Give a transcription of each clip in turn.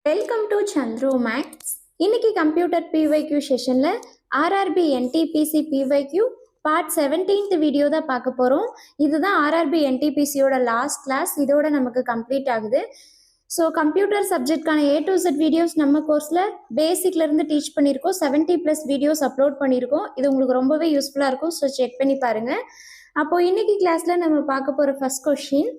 Welcome to Chandru maths. இன்னைக்கு computer PYQ செஷன்ல RRB NTPC PYQ part 17th video தான் பார்க்க போகிறோம். இதுதான் ஆர்ஆர்பி என்டிபிசியோட லாஸ்ட் கிளாஸ். இதோட நமக்கு கம்ப்ளீட் ஆகுது. ஸோ கம்ப்யூட்டர் சப்ஜெக்ட்கான A to Z வீடியோஸ் நம்ம கோர்ஸில் பேசிக்லேருந்து டீச் பண்ணியிருக்கோம். 70+ வீடியோஸ் அப்லோட் பண்ணியிருக்கோம். இது உங்களுக்கு ரொம்பவே யூஸ்ஃபுல்லாக இருக்கும். ஸோ செக் பண்ணி பாருங்கள். அப்போது இன்னைக்கு கிளாஸில் நம்ம பார்க்க போகிற first question,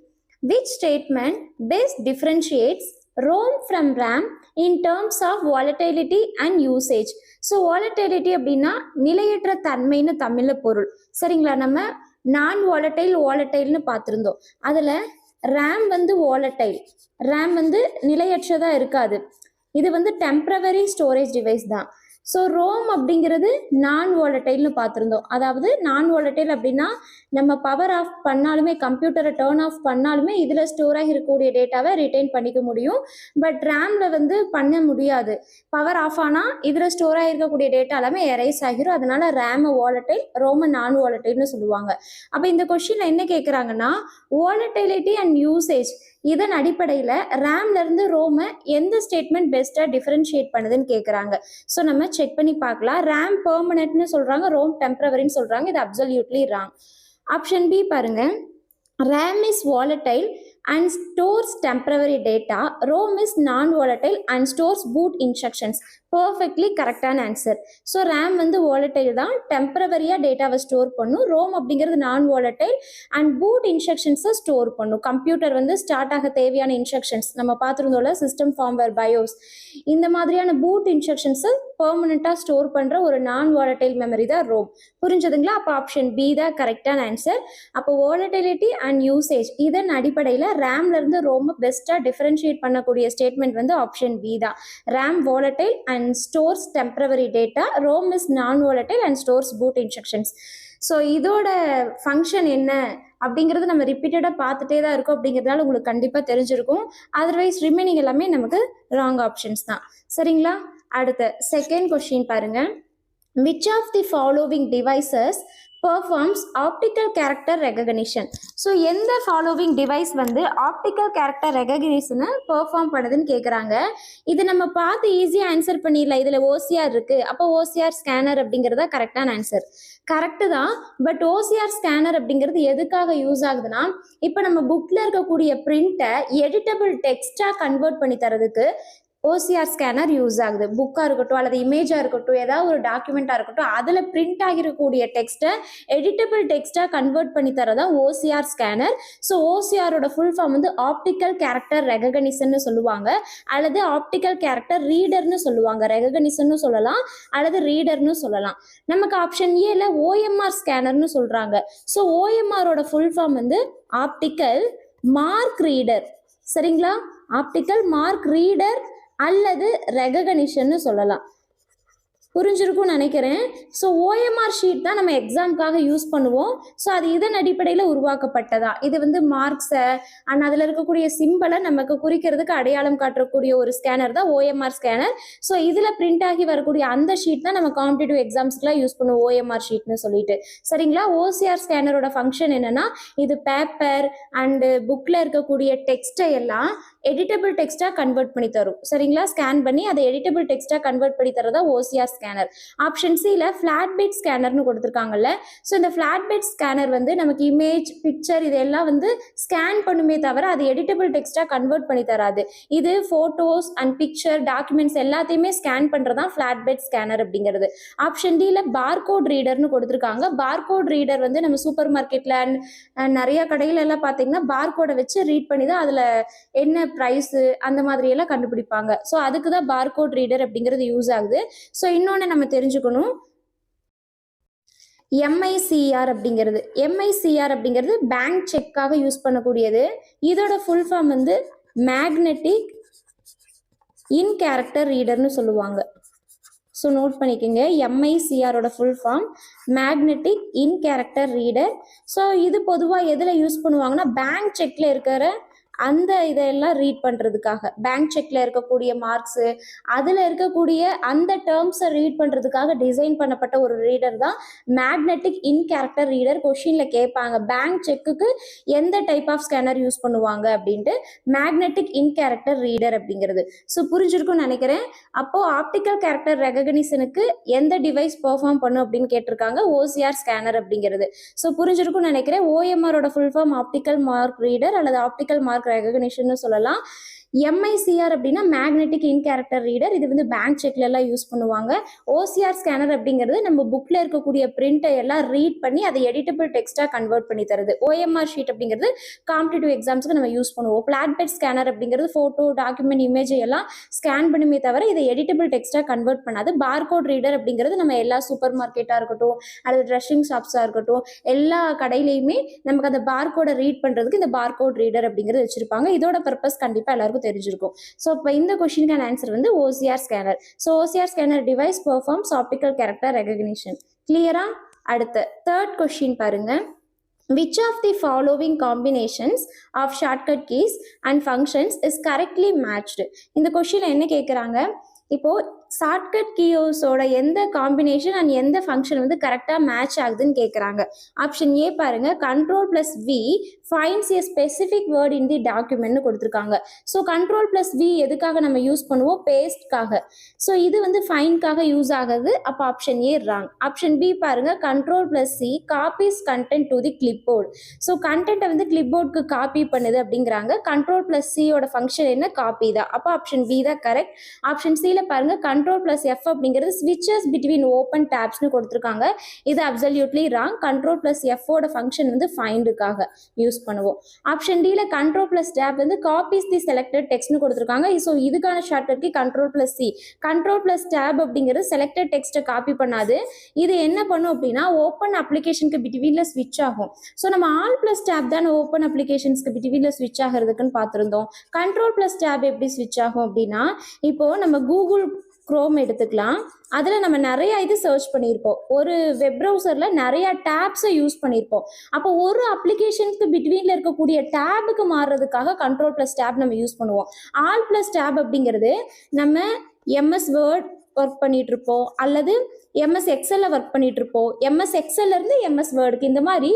which statement best differentiates ROM from RAM in terms of volatility and usage? So volatility அப்படின்னா நிலையற்ற தன்மைன்னு தமிழில் பொருள். சரிங்களா? நம்ம நான் வாலட்டைல்னு பார்த்துருந்தோம். அதில் ரேம் வந்து வாலட்டைல், ரேம் வந்து நிலையற்றதாக இருக்காது. இது வந்து டெம்பரவரி ஸ்டோரேஜ் டிவைஸ் தான். ஸோ ரோம் அப்படிங்கிறது நான் வாலட்டைல்னு பார்த்துருந்தோம். அதாவது நான் வாலட்டைல் அப்படின்னா நம்ம பவர் ஆஃப் பண்ணாலுமே, கம்ப்யூட்டரை டேர்ன் ஆஃப் பண்ணாலுமே இதில் ஸ்டோர் ஆகி இருக்கக்கூடிய டேட்டாவை ரிட்டைன் பண்ணிக்க முடியும். பட் ரேமில் வந்து பண்ண முடியாது. பவர் ஆஃப் ஆனால் இதில் ஸ்டோர் ஆகிருக்கக்கூடிய டேட்டா எல்லாமே எரேஸ் ஆகிரும். அதனால ரேமை வாலட்டைல், ரோமை நான் வாலட்டைல்னு சொல்லுவாங்க. அப்போ இந்த கொஸ்டினில் என்ன கேட்குறாங்கன்னா, வாலட்டிலிட்டி அண்ட் யூசேஜ் இதன் அடிப்படையில் ரேம்லேருந்து ரோமை எந்த ஸ்டேட்மெண்ட் பெஸ்ட்டாக டிஃபரன்ஷியேட் பண்ணுதுன்னு கேட்குறாங்க. ஸோ நம்ம செக் பண்ணி பார்க்கலாம். ரேம் பெர்மனன்ட்னு சொல்கிறாங்க, ரோம் டெம்பரவரின்னு சொல்கிறாங்க. இது அப்சல்யூட்லி ராங். ஆப்ஷன் பி பாருங்க, RAM is volatile and stores temporary data. ROM is non-volatile and stores boot instructions. Perfectly கரெக்டான ஆன்சர். ஸோ ரேம் வந்து வாலட்டைல் தான், டெம்பரவரியாக டேட்டாவை ஸ்டோர் பண்ணும். ரோம் அப்படிங்கிறது நான் வாலட்டைல் அண்ட் பூட் இன்ஸ்ட்ரக்ஷன்ஸை ஸ்டோர் பண்ணும். கம்ப்யூட்டர் வந்து ஸ்டார்ட் ஆக தேவையான இன்ஸ்ட்ரக்ஷன்ஸ் நம்ம பார்த்துருந்தோம்ல, சிஸ்டம் ஃபார்ம்வேர், பயோஸ், இந்த மாதிரியான பூட் இன்ஸ்ட்ரக்ஷன்ஸை பெர்மனண்ட்டாக ஸ்டோர் பண்ணுற ஒரு நான் வாலட்டைல் மெமரி தான் ரோம். புரிஞ்சதுங்களா? அப்போ ஆப்ஷன் பி தான் கரெக்டான ஆன்சர். அப்போ வாலட்டிலிட்டி அண்ட் யூசேஜ் இதன் அடிப்படையில் ரேம்லேருந்து ரோமை பெஸ்ட்டாக டிஃபரன்ஷியேட் பண்ணக்கூடிய ஸ்டேட்மெண்ட் வந்து ஆப்ஷன் பி தான். RAM volatile and stores temporary data, ROM is non-volatile and stores boot instructions. So இதோட ஃபங்க்ஷன் என்ன அப்படிங்கிறது நம்ம ரிப்பீட்டடாக பார்த்துட்டே தான் இருக்கோம். அப்படிங்கிறதுனால உங்களுக்கு கண்டிப்பாக தெரிஞ்சிருக்கும். அதர்வைஸ் ரிமைனிங் எல்லாமே நமக்கு ராங் ஆப்ஷன்ஸ் தான். சரிங்களா? அடுத்த செகண்ட் கொஸ்டின் பாருங்க, which of the following devices performs optical character recognition? So எந்த ஃபாலோவிங் டிவைஸ் வந்து ஆப்டிக்கல் கேரக்டர் ரெகக்னிஷனை பெர்ஃபார்ம் பண்ணுதுன்னு கேட்குறாங்க. இது நம்ம பார்த்து ஈஸியாக ஆன்சர் பண்ணிடலாம். இதில் ஓசிஆர் இருக்குது, அப்போ ஓசிஆர் ஸ்கேனர் அப்படிங்கிறதா கரெக்டான ஆன்சர். கரெக்டு தான். பட் ஓசிஆர் ஸ்கேனர் அப்படிங்கிறது எதுக்காக யூஸ் ஆகுதுன்னா, இப்போ நம்ம புக்கில் இருக்கக்கூடிய பிரிண்ட்டை எடிட்டபிள் டெக்ஸ்டாக கன்வெர்ட் பண்ணி தரதுக்கு ஓசிஆர் ஸ்கேனர் யூஸ் ஆகுது. புக்காக இருக்கட்டும் அல்லது இமேஜாக இருக்கட்டும், ஏதாவது ஒரு டாக்குமெண்ட்டாக இருக்கட்டும், அதில் பிரிண்ட் ஆகிருக்கக்கூடிய டெக்ஸ்ட்டை எடிட்டபிள் டெக்ஸ்ட்டாக கன்வெர்ட் பண்ணி தரதா ஓசிஆர் ஸ்கேனர். ஸோ ஓசிஆரோட ஃபுல் ஃபார்ம் வந்து ஆப்டிக்கல் கேரக்டர் ரெகக்னிஷன்னு சொல்லுவாங்க, அல்லது ஆப்டிக்கல் கேரக்டர் ரீடர்னு சொல்லுவாங்க. ரெகக்னிஷன்னு சொல்லலாம் அல்லது ரீடர்னு சொல்லலாம். நமக்கு ஆப்ஷன் ஏல ஓஎம்ஆர் ஸ்கேனர்னு சொல்கிறாங்க. ஸோ ஓஎம்ஆரோட ஃபுல் ஃபார்ம் வந்து ஆப்டிக்கல் மார்க் ரீடர். சரிங்களா? ஆப்டிக்கல் மார்க் ரீடர் அல்லது ரெகக்னிஷன்னு சொல்லலாம். புரிஞ்சிருக்கும்னு நினைக்கிறேன். ஸோ ஓஎம்ஆர் ஷீட் தான் நம்ம எக்ஸாமுக்காக யூஸ் பண்ணுவோம். ஸோ அது இதன் அடிப்படையில் உருவாக்கப்பட்டதா. இது வந்து மார்க்ஸை அண்ட் அதில் இருக்கக்கூடிய சிம்பிளை நமக்கு குறிக்கிறதுக்கு அடையாளம் காட்டக்கூடிய ஒரு ஸ்கேனர் தான் ஓஎம்ஆர் ஸ்கேனர். ஸோ இதில் பிரிண்ட் ஆகி வரக்கூடிய அந்த ஷீட் தான் நம்ம காம்படிட்டிவ் எக்ஸாம்ஸ்க்குலாம் யூஸ் பண்ணுவோம், ஓஎம்ஆர் ஷீட்னு சொல்லிட்டு. சரிங்களா? ஓசிஆர் ஸ்கேனரோட ஃபங்க்ஷன் என்னன்னா, இது பேப்பர் அண்டு புக்கில் இருக்கக்கூடிய டெக்ஸ்ட்டை எல்லாம் எடிட்டபிள் டெக்ஸ்ட்டாக கன்வெர்ட் பண்ணி தரும். சரிங்களா? ஸ்கேன் பண்ணி அதை எடிட்டபிள் டெக்ஸ்ட்டாக கன்வெர்ட் பண்ணி தரதா ஓசிஆர் ஸ்கேனர். ஆப்ஷன் சில ஃபிளாட் பெட் ஸ்கேனர்னு கொடுத்துருக்காங்கல்ல. ஸோ இந்த ஃபிளாட் பெட் ஸ்கேனர் வந்து நமக்கு இமேஜ், பிக்சர் இதெல்லாம் வந்து ஸ்கேன் பண்ணுமே தவிர அது எடிட்டபிள் டெக்ஸ்ட்டாக கன்வெர்ட் பண்ணி தராது. இது ஃபோட்டோஸ் அண்ட் பிக்சர், டாக்குமெண்ட்ஸ் எல்லாத்தையுமே ஸ்கேன் பண்ணுறதான் ஃபிளாட் பெட் ஸ்கேனர் அப்படிங்கிறது. ஆப்ஷன் டியில் பார்கோட் ரீடர்னு கொடுத்துருக்காங்க. பார்கோட் ரீடர் வந்து நம்ம சூப்பர் மார்க்கெட்டில் நிறைய கடைகள் எல்லாம் பார்த்தீங்கன்னா பார்கோடை வச்சு ரீட் பண்ணி தான் அதில் என்ன ப்ரைஸு அந்த மாதிரியெல்லாம் கண்டுபிடிப்பாங்க. ஸோ அதுக்கு தான் பார்கோட் ரீடர் அப்படிங்கிறது யூஸ் ஆகுது. ஸோ இன்னொன்று நம்ம தெரிஞ்சுக்கணும், எம்ஐசிஆர் அப்படிங்கிறது பேங்க் செக்காக யூஸ் பண்ணக்கூடியது. இதோட ஃபுல் ஃபார்ம் வந்து மேக்னெட்டிக் இன் கேரக்டர் ரீடர்னு சொல்லுவாங்க. ஸோ நோட் பண்ணிக்கோங்க, எம்ஐசிஆரோட full form magnetic ink character reader. So இது பொதுவாக எதில் யூஸ் பண்ணுவாங்கன்னா, பேங்க் செக்கில் இருக்கிற அந்த இதெல்லாம் ரீட் பண்ணுறதுக்காக, பேங்க் செக்கில் இருக்கக்கூடிய மார்க்ஸு, அதில் இருக்கக்கூடிய அந்த டேர்ம்ஸை ரீட் பண்ணுறதுக்காக டிசைன் பண்ணப்பட்ட ஒரு ரீடர் தான் மேக்னெட்டிக் இன் கேரக்டர் ரீடர். கொஷினில் கேட்பாங்க பேங்க் செக்குக்கு எந்த டைப் ஆஃப் ஸ்கேனர் யூஸ் பண்ணுவாங்க அப்படின்ட்டு, மேக்னெட்டிக் இன் கேரக்டர் ரீடர் அப்படிங்கிறது. ஸோ புரிஞ்சிருக்கும்னு நினைக்கிறேன். அப்போது ஆப்டிக்கல் கேரக்டர் ரெகக்னிஷனுக்கு எந்த டிவைஸ் பெர்ஃபார்ம் பண்ணும் அப்படின்னு கேட்டிருக்காங்க, ஓசிஆர் ஸ்கேனர் அப்படிங்கிறது. ஸோ புரிஞ்சிருக்கும்னு நினைக்கிறேன். ஓஎம்ஆரோட full form optical mark reader அல்லது ஆப்டிக்கல் மார்க் ரெகக்னிஷன் சொல்லலாம். எம்ஐசிஆர் அப்படின்னா மேக்னெட்டிக் இன் கேரக்டர் ரீடர், இது வந்து பேங்க் செக்ல எல்லாம் யூஸ் பண்ணுவாங்க. ஓசிஆர் ஸ்கேனர் அப்படிங்கிறது நம்ம புக்ல இருக்கக்கூடிய பிரிண்டை எல்லாம் ரீட் பண்ணி அதை எடிட்டபிள் டெக்ஸ்டா கன்வெர்ட் பண்ணி தருது. ஓஎம்ஆர் ஷீட் அப்படிங்கிறது காம்படிட்டிவ் எக்ஸாம்ஸ்க்கு நம்ம யூஸ் பண்ணுவோம். பிளாட்பெட் ஸ்கேனர் அப்படிங்கிறது போட்டோ டாக்குமெண்ட் இமேஜ் எல்லாம் ஸ்கேன் பண்ணுமே தவிர இதை எடிட்டபிள் டெக்ஸ்டா கன்வெர்ட் பண்ணாது. பார்கோட் ரீடர் அப்படிங்கிறது நம்ம எல்லா சூப்பர் மார்க்கெட்டா இருக்கட்டும் அல்லது ட்ரெஸ்ஸிங் ஷாப்ஸா இருக்கட்டும், எல்லா கடையிலையுமே நமக்கு அந்த பார்கோடை ரீட் பண்றதுக்கு இந்த பார்கோட் ரீடர் அப்படிங்கிறது வச்சிருப்பாங்க. இதோட பர்பஸ் கண்டிப்பா எல்லாருக்கும் தெரிஞ்சிருக்கும். ஸோ இப்போ இந்த கொஸ்டினுக்கான ஆன்சர் வந்து OCR scanner. So OCR scanner device performs optical character recognition. கிளியரா? அடுத்த தேர்ட் கொஸ்டின் பாருங்க. Which of the following combinations of shortcut keys and functions is correctly matched? இந்த கொஸ்டின்ல என்ன கேட்குறாங்க, இப்போ ஷார்ட்கட் கீயோஸோட எந்த காம்பினேஷன் அண்ட் எந்த ஃபங்க்ஷன் வந்து கரெக்டாக மேட்ச் ஆகுதுன்னு கேட்குறாங்க. ஆப்ஷன் ஏ பாருங்க, control plus V finds a specific word in the டாக்குமெண்ட்னு கொடுத்துருக்காங்க. ஸோ கண்ட்ரோல் பிளஸ் வி எதுக்காக நம்ம யூஸ் பண்ணுவோம், பேஸ்ட்காக. ஸோ இது வந்து ஃபைன்காக யூஸ் ஆகுது. அப்போ option A wrong. Option B பாருங்க, control plus C copies content to the clip board. So கண்டென்ட்டை வந்து கிளிப் போர்டுக்கு காப்பி பண்ணுது அப்படிங்கிறாங்க. கண்ட்ரோல் பிளஸ் சியோட ஃபங்க்ஷன் என்ன, காப்பி தான். அப்போ ஆப்ஷன் பி தான் கரெக்ட். ஆப்ஷன் சியில் பாருங்க, கண்ட்ரோல் பிளஸ் எஃப் அப்படிங்கிறது ஸ்விட்சஸ் பிட்வீன் ஓப்பன் டேப்ஸ்னு கொடுத்துருக்காங்க. இது அப்சல்யூட்லி ராங். கண்ட்ரோல் பிளஸ் எஃபோட ஃபங்க்ஷன் வந்து ஃபைண்டுக்காக யூஸ் பண்ணுவோம். ஆப்ஷன் டியில் கண்ட்ரோல் பிளஸ் டேப் வந்து காப்பீஸ் தி செலக்டட் டெக்ஸ்ட்னு கொடுத்துருக்காங்க. ஸோ இதுக்கான shortcut key control plus C. Control plus tab அப்படிங்கிறது செலக்டட் டெக்ஸ்ட்டை காப்பி பண்ணாது. இது என்ன பண்ணும் அப்படின்னா ஓப்பன் அப்ளிகேஷனுக்கு பிட்வீன்ல ஸ்விட்ச் ஆகும். ஸோ நம்ம ஆல் பிளஸ் டேப் தான் ஓப்பன் அப்ளிகேஷன்ஸ்க்கு பிட்வீன்ல ஸ்விட்ச் ஆகிறதுக்குன்னு பார்த்துருந்தோம். கண்ட்ரோல் பிளஸ் டேப் எப்படி ஸ்விட்ச் ஆகும் அப்படின்னா, இப்போ நம்ம கூகுள் குரோம் எடுத்துக்கலாம். அதில் நம்ம நிறைய இது சர்ச் பண்ணியிருப்போம். ஒரு வெப் ப்ரௌசரில் நிறைய டேப்ஸை யூஸ் பண்ணியிருப்போம். அப்போ ஒரு அப்ளிகேஷனுக்கு பிட்வீனில் இருக்கக்கூடிய டேபுக்கு மாறுறதுக்காக கண்ட்ரோல் ப்ளஸ் டேப் நம்ம யூஸ் பண்ணுவோம். ஆல் ப்ளஸ் டேப் அப்படிங்கிறது நம்ம எம்எஸ் வேர்ட் ஒர்க் பண்ணிட்டு இருப்போம் அல்லது எம்எஸ் எக்ஸல்ல ஒர்க் பண்ணிட்டு இருப்போம். எம்எஸ் எக்ஸல்ல இருந்து எம்எஸ் வேர்டுக்கு இந்த மாதிரி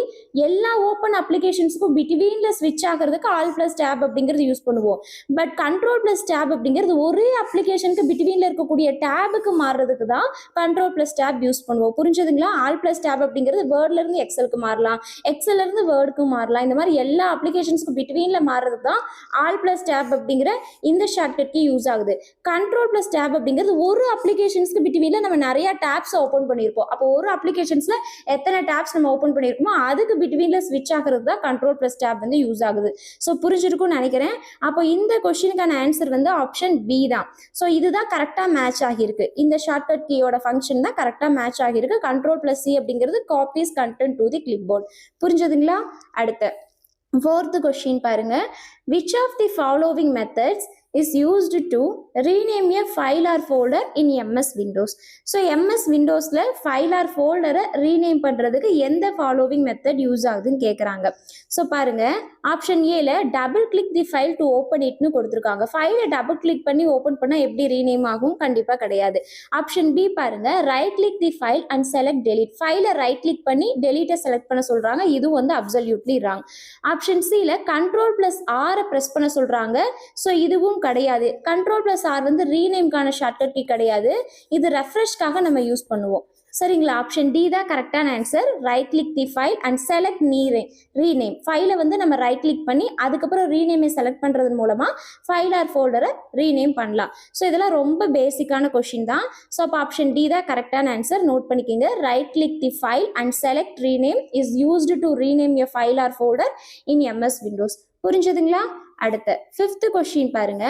எல்லா ஓப்பன் அப்ளிகேஷன்ஸ்க்கும் பிட்வீன்ல ஸ்விட்ச் ஆகிறதுக்கு ஆல் பிளஸ் டேப் அப்படிங்கிறது யூஸ் பண்ணுவோம். பட் கண்ட்ரோல் பிளஸ் டேப் அப்படிங்கிறது ஒரே அப்ளிகேஷனுக்கு பிட்வீன்ல இருக்கக்கூடிய டேபுக்கு மாறுறதுக்கு தான் கண்ட்ரோல் பிளஸ் டேப் யூஸ் பண்ணுவோம். புரிஞ்சதுங்களா? ஆல் பிளஸ் டேப் அப்படிங்கிறது வேர்ட்ல இருந்து எக்ஸலுக்கு மாறலாம், எக்ஸல்ல இருந்து வேர்டுக்கு மாறலாம். இந்த மாதிரி எல்லா அப்ளிகேஷன்ஸ்க்கும் பிட்வீன்ல மாறுறதுக்கு தான் ஆல் பிளஸ் டேப் அப்படிங்கிற இந்த ஷார்ட்கட் கீ யூஸ் ஆகுது. கண்ட்ரோல் பிளஸ் டேப் அப்படிங்கிறது ஒரு அப்ளிகேஷன்ஸ்க்கு பிட்வீன்ல நம்ம நிறைய டேப்ஸ் ஓபன் பண்ணியிருப்போம். அப்போ ஒரு அப்ளிகேஷன்ஸ்ல எத்தனை டேப்ஸ் நம்ம ஓபன் பண்ணியிருக்கோமோ அதுக்கு பிட்வீன்ல ஸ்விட்ச் ஆகிறது தான் கண்ட்ரோல் பிளஸ் டேப் வந்து யூஸ் ஆகுது. ஸோ புரிஞ்சிருக்கும்னு நினைக்கிறேன். அப்போ இந்த கொஸ்டினுக்கான ஆன்சர் வந்து ஆப்ஷன் பி தான். ஸோ இதுதான் கரெக்டாக மேட்ச் ஆகியிருக்கு. இந்த ஷார்ட்கட் கீயோட ஃபங்க்ஷன் தான் கரெக்டாக மேட்ச் ஆகியிருக்கு. கண்ட்ரோல் பிளஸ் சி அப்படிங்கிறது copies content to the clip board. புரிஞ்சதுங்களா? அடுத்த ஃபோர்த் கொஸ்டின் பாருங்க. Which of the following methods is used to rename a file or folder in MS Windows? So MS Windowsல file or folder rename பண்றதுக்கு எந்த following method use ஆகுதுன்னு கேட்குறாங்க. So பாருங்க, option ஏல double click the file to open இட்னு கொடுத்துருக்காங்க. ஃபைலை double click பண்ணி ஓப்பன் பண்ணால் எப்படி ரீநேம் ஆகும்? கண்டிப்பாக கிடையாது. ஆப்ஷன் பி பாருங்க, right click the file and select delete. ஃபைலை ரைட் கிளிக் பண்ணி டெலீட்டை செலக்ட் பண்ண சொல்றாங்க. இது வந்து அப்சல்யூட்லி ராங். ஆப்ஷன் சில கண்ட்ரோல் பிளஸ் ஆரை ப்ரெஸ் பண்ண சொல்றாங்க. ஸோ இதுவும் கிடையாது. கண்ட்ரோல் பிளஸ் ஆர் வந்து ரீநேம்கான ஷார்ட்கட் கீ கிடையாது. இது ரெஃப்ரெஷ்காக நம்ம யூஸ் பண்ணுவோம். சரிங்களா? ஆப்ஷன் டி தான் கரெக்டான answer. Right click the file and select rename. ஃபைலை வந்து நம்ம ரைட் கிளிக் பண்ணி அதுக்கப்புறம் ரீநேமை செலக்ட் பண்ணுறது மூலமாக ஃபைல் ஆர் ஃபோல்டரை ரீநேம் பண்ணலாம். ஸோ இதெல்லாம் ரொம்ப பேசிக்கான கொஷின் தான். ஸோ அப்போ ஆப்ஷன் டி தான் கரெக்டான ஆன்சர். நோட் பண்ணிக்கோங்க. Right click the file and select rename is used to rename a file R folder in MS Windows. புரிஞ்சதுங்களா? அடுத்த ஃபிஃப்த் கொஸ்டின் பாருங்க.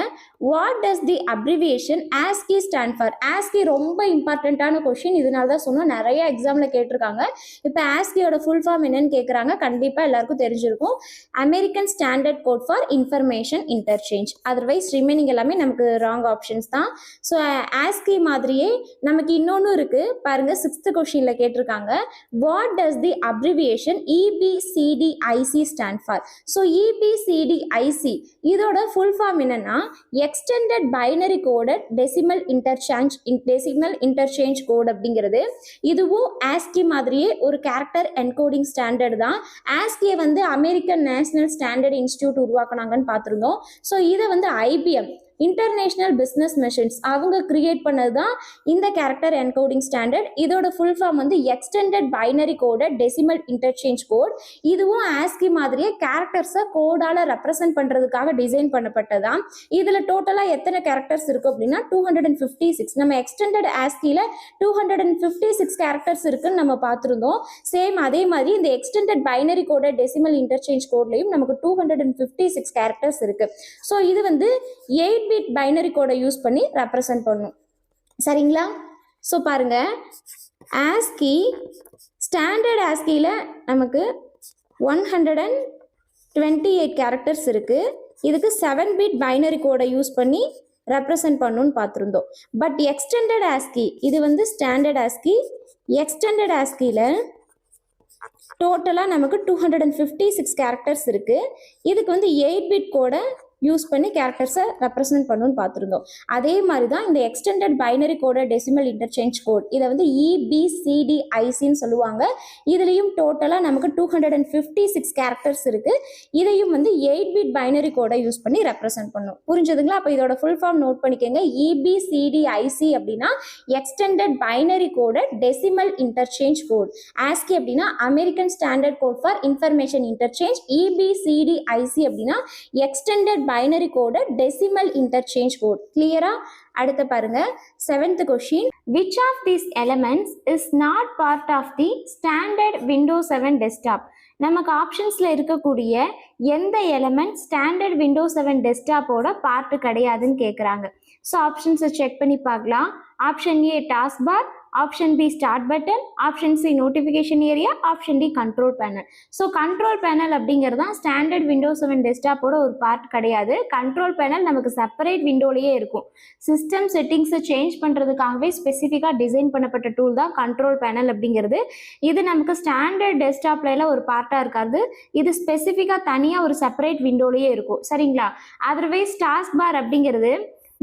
What does the abbreviation ASCII stand for? ASCII ரொம்ப இம்பார்ட்டண்ட்டான question. இதனால தான் சொன்னோம், நிறைய எக்ஸாமில் கேட்டிருக்காங்க. இப்போ ASCIIயோட ஃபுல் ஃபார்ம் என்னன்னு கேட்குறாங்க. கண்டிப்பாக எல்லாருக்கும் தெரிஞ்சிருக்கும். American standard code for information interchange. Otherwise remaining எல்லாமே நமக்கு ராங் ஆப்ஷன்ஸ் தான். ஸோ ASCII மாதிரியே நமக்கு இன்னொன்று இருக்குது பாருங்க. சிக்ஸ்த் கொஸ்டினில் கேட்டிருக்காங்க. What does the abbreviation EBCDIC stand for? So EBCDIC இதோட ஃபுல் ஃபார்ம் என்னன்னா extended binary coded decimal interchange code அப்படிங்கிறது. இதுவும் ஆஸ்கி மாதிரியே ஒரு கேரக்டர் என்கோடிங் ஸ்டாண்டர்ட் தான். ஆஸ்கியை வந்து அமெரிக்கன் நேஷனல் ஸ்டாண்டர்ட் இன்ஸ்டிடியூட் உருவாக்குனாங்கன்னு பார்த்துருந்தோம். ஸோ இதை வந்து ஐபிஎம் இன்டர்நேஷனல் பிஸ்னஸ் மெஷின்ஸ் அவங்க கிரியேட் பண்ணது தான் இந்த கேரக்டர் என்கோடிங் ஸ்டாண்டர்ட். இதோட ஃபுல் ஃபார்ம் வந்து extended binary coded decimal interchange code. இதுவும் ஆஸ்கி மாதிரியே கேரக்டர்ஸை கோடால ரெப்ரசென்ட் பண்றதுக்காக டிசைன் பண்ணப்பட்டதான். இதுல டோட்டலா எத்தனை கேரக்டர்ஸ் இருக்கும் அப்படின்னா 256. நம்ம எக்ஸ்டெண்டட் ஆஸ்கில 256 கேரக்டர்ஸ் இருக்குன்னு நம்ம பார்த்துருந்தோம். சேம் அதே மாதிரி இந்த extended binary coded decimal interchange கோட்லயும் நமக்கு 256 கேரக்டர்ஸ் இருக்கு. ஸோ இது வந்து 8 பிட் பைனரி கோடை யூஸ் பண்ணி ரெப்ரசன்ட் பண்ணும். சரிங்களா? ஸோ பாருங்க, ஆஸ்கி ஸ்டாண்டர்ட் ஆஸ்கியில் நமக்கு 128 கேரக்டர்ஸ் இருக்கு. இதுக்கு 7 பிட் பைனரி கோடை யூஸ் பண்ணி ரெப்ரசன்ட் பண்ணணும்னு பார்த்துருந்தோம். பட் எக்ஸ்டெண்டட் ஆஸ்கி இது வந்து ஸ்டாண்டர்ட் ஆஸ்கி. எக்ஸ்டெண்டட் ஆஸ்கியில் டோட்டலாக நமக்கு 256 கேரக்டர்ஸ் இருக்கு. இதுக்கு வந்து 8 பிட் கோடை யூஸ் பண்ணி கேரக்டர்ஸை ரெப்ரசன்ட் பண்ணணும்னு பார்த்துருந்தோம். அதே மாதிரி தான் இந்த extended binary coded decimal interchange code இதை வந்து EBCDICன்னு சொல்லுவாங்க. இதுலேயும் டோட்டலாக நமக்கு 256 கேரக்டர்ஸ் இருக்குது. இதையும் வந்து 8 பிட் பைனரி கோடை யூஸ் பண்ணி ரெப்ரசன்ட் பண்ணும். புரிஞ்சதுங்களா? அப்போ இதோட ஃபுல் ஃபார்ம் நோட் பண்ணிக்கோங்க. EBCDIC அப்படின்னா extended binary coded decimal interchange code. ASCII அப்படின்னா American standard code for information interchange. EBCDIC அப்படின்னா extended binary coded decimal interchange code. கிளியரா? அடுத்து பாருங்க, 7th question. Which of these elements is not part of the standard Windows 7 desktop? நமக்கு ஆப்ஷன்ஸ்ல இருக்கக்கூடிய எந்த element standard Windows 7 டெஸ்க்டாப்போட பார்ட் கிடையாதுன்னு கேட்குறாங்க. ஸோ ஆப்ஷன்ஸை செக் பண்ணி பார்க்கலாம். Option A task bar, option B start button, option C notification area, option D control panel. So control panel அப்படிங்கிறது தான் ஸ்டாண்டர்ட் விண்டோஸ் 7 டெஸ்க்டாப்போட ஒரு பார்ட் கிடையாது. கண்ட்ரோல் பேனல் நமக்கு செப்பரேட் விண்டோலேயே இருக்கும். சிஸ்டம் செட்டிங்ஸை சேஞ்ச் பண்ணுறதுக்காகவே ஸ்பெசிஃபிக்காக டிசைன் பண்ணப்பட்ட டூல் தான் கண்ட்ரோல் பேனல் அப்படிங்கிறது. இது நமக்கு ஸ்டாண்டர்ட் டெஸ்க்டாப்ல எல்லாம் ஒரு பார்ட்டாக இருக்காது. இது ஸ்பெசிஃபிக்காக தனியாக ஒரு செப்பரேட் விண்டோலேயே இருக்கும். சரிங்களா? அதர்வைஸ் டாஸ்க் பார் அப்படிங்கிறது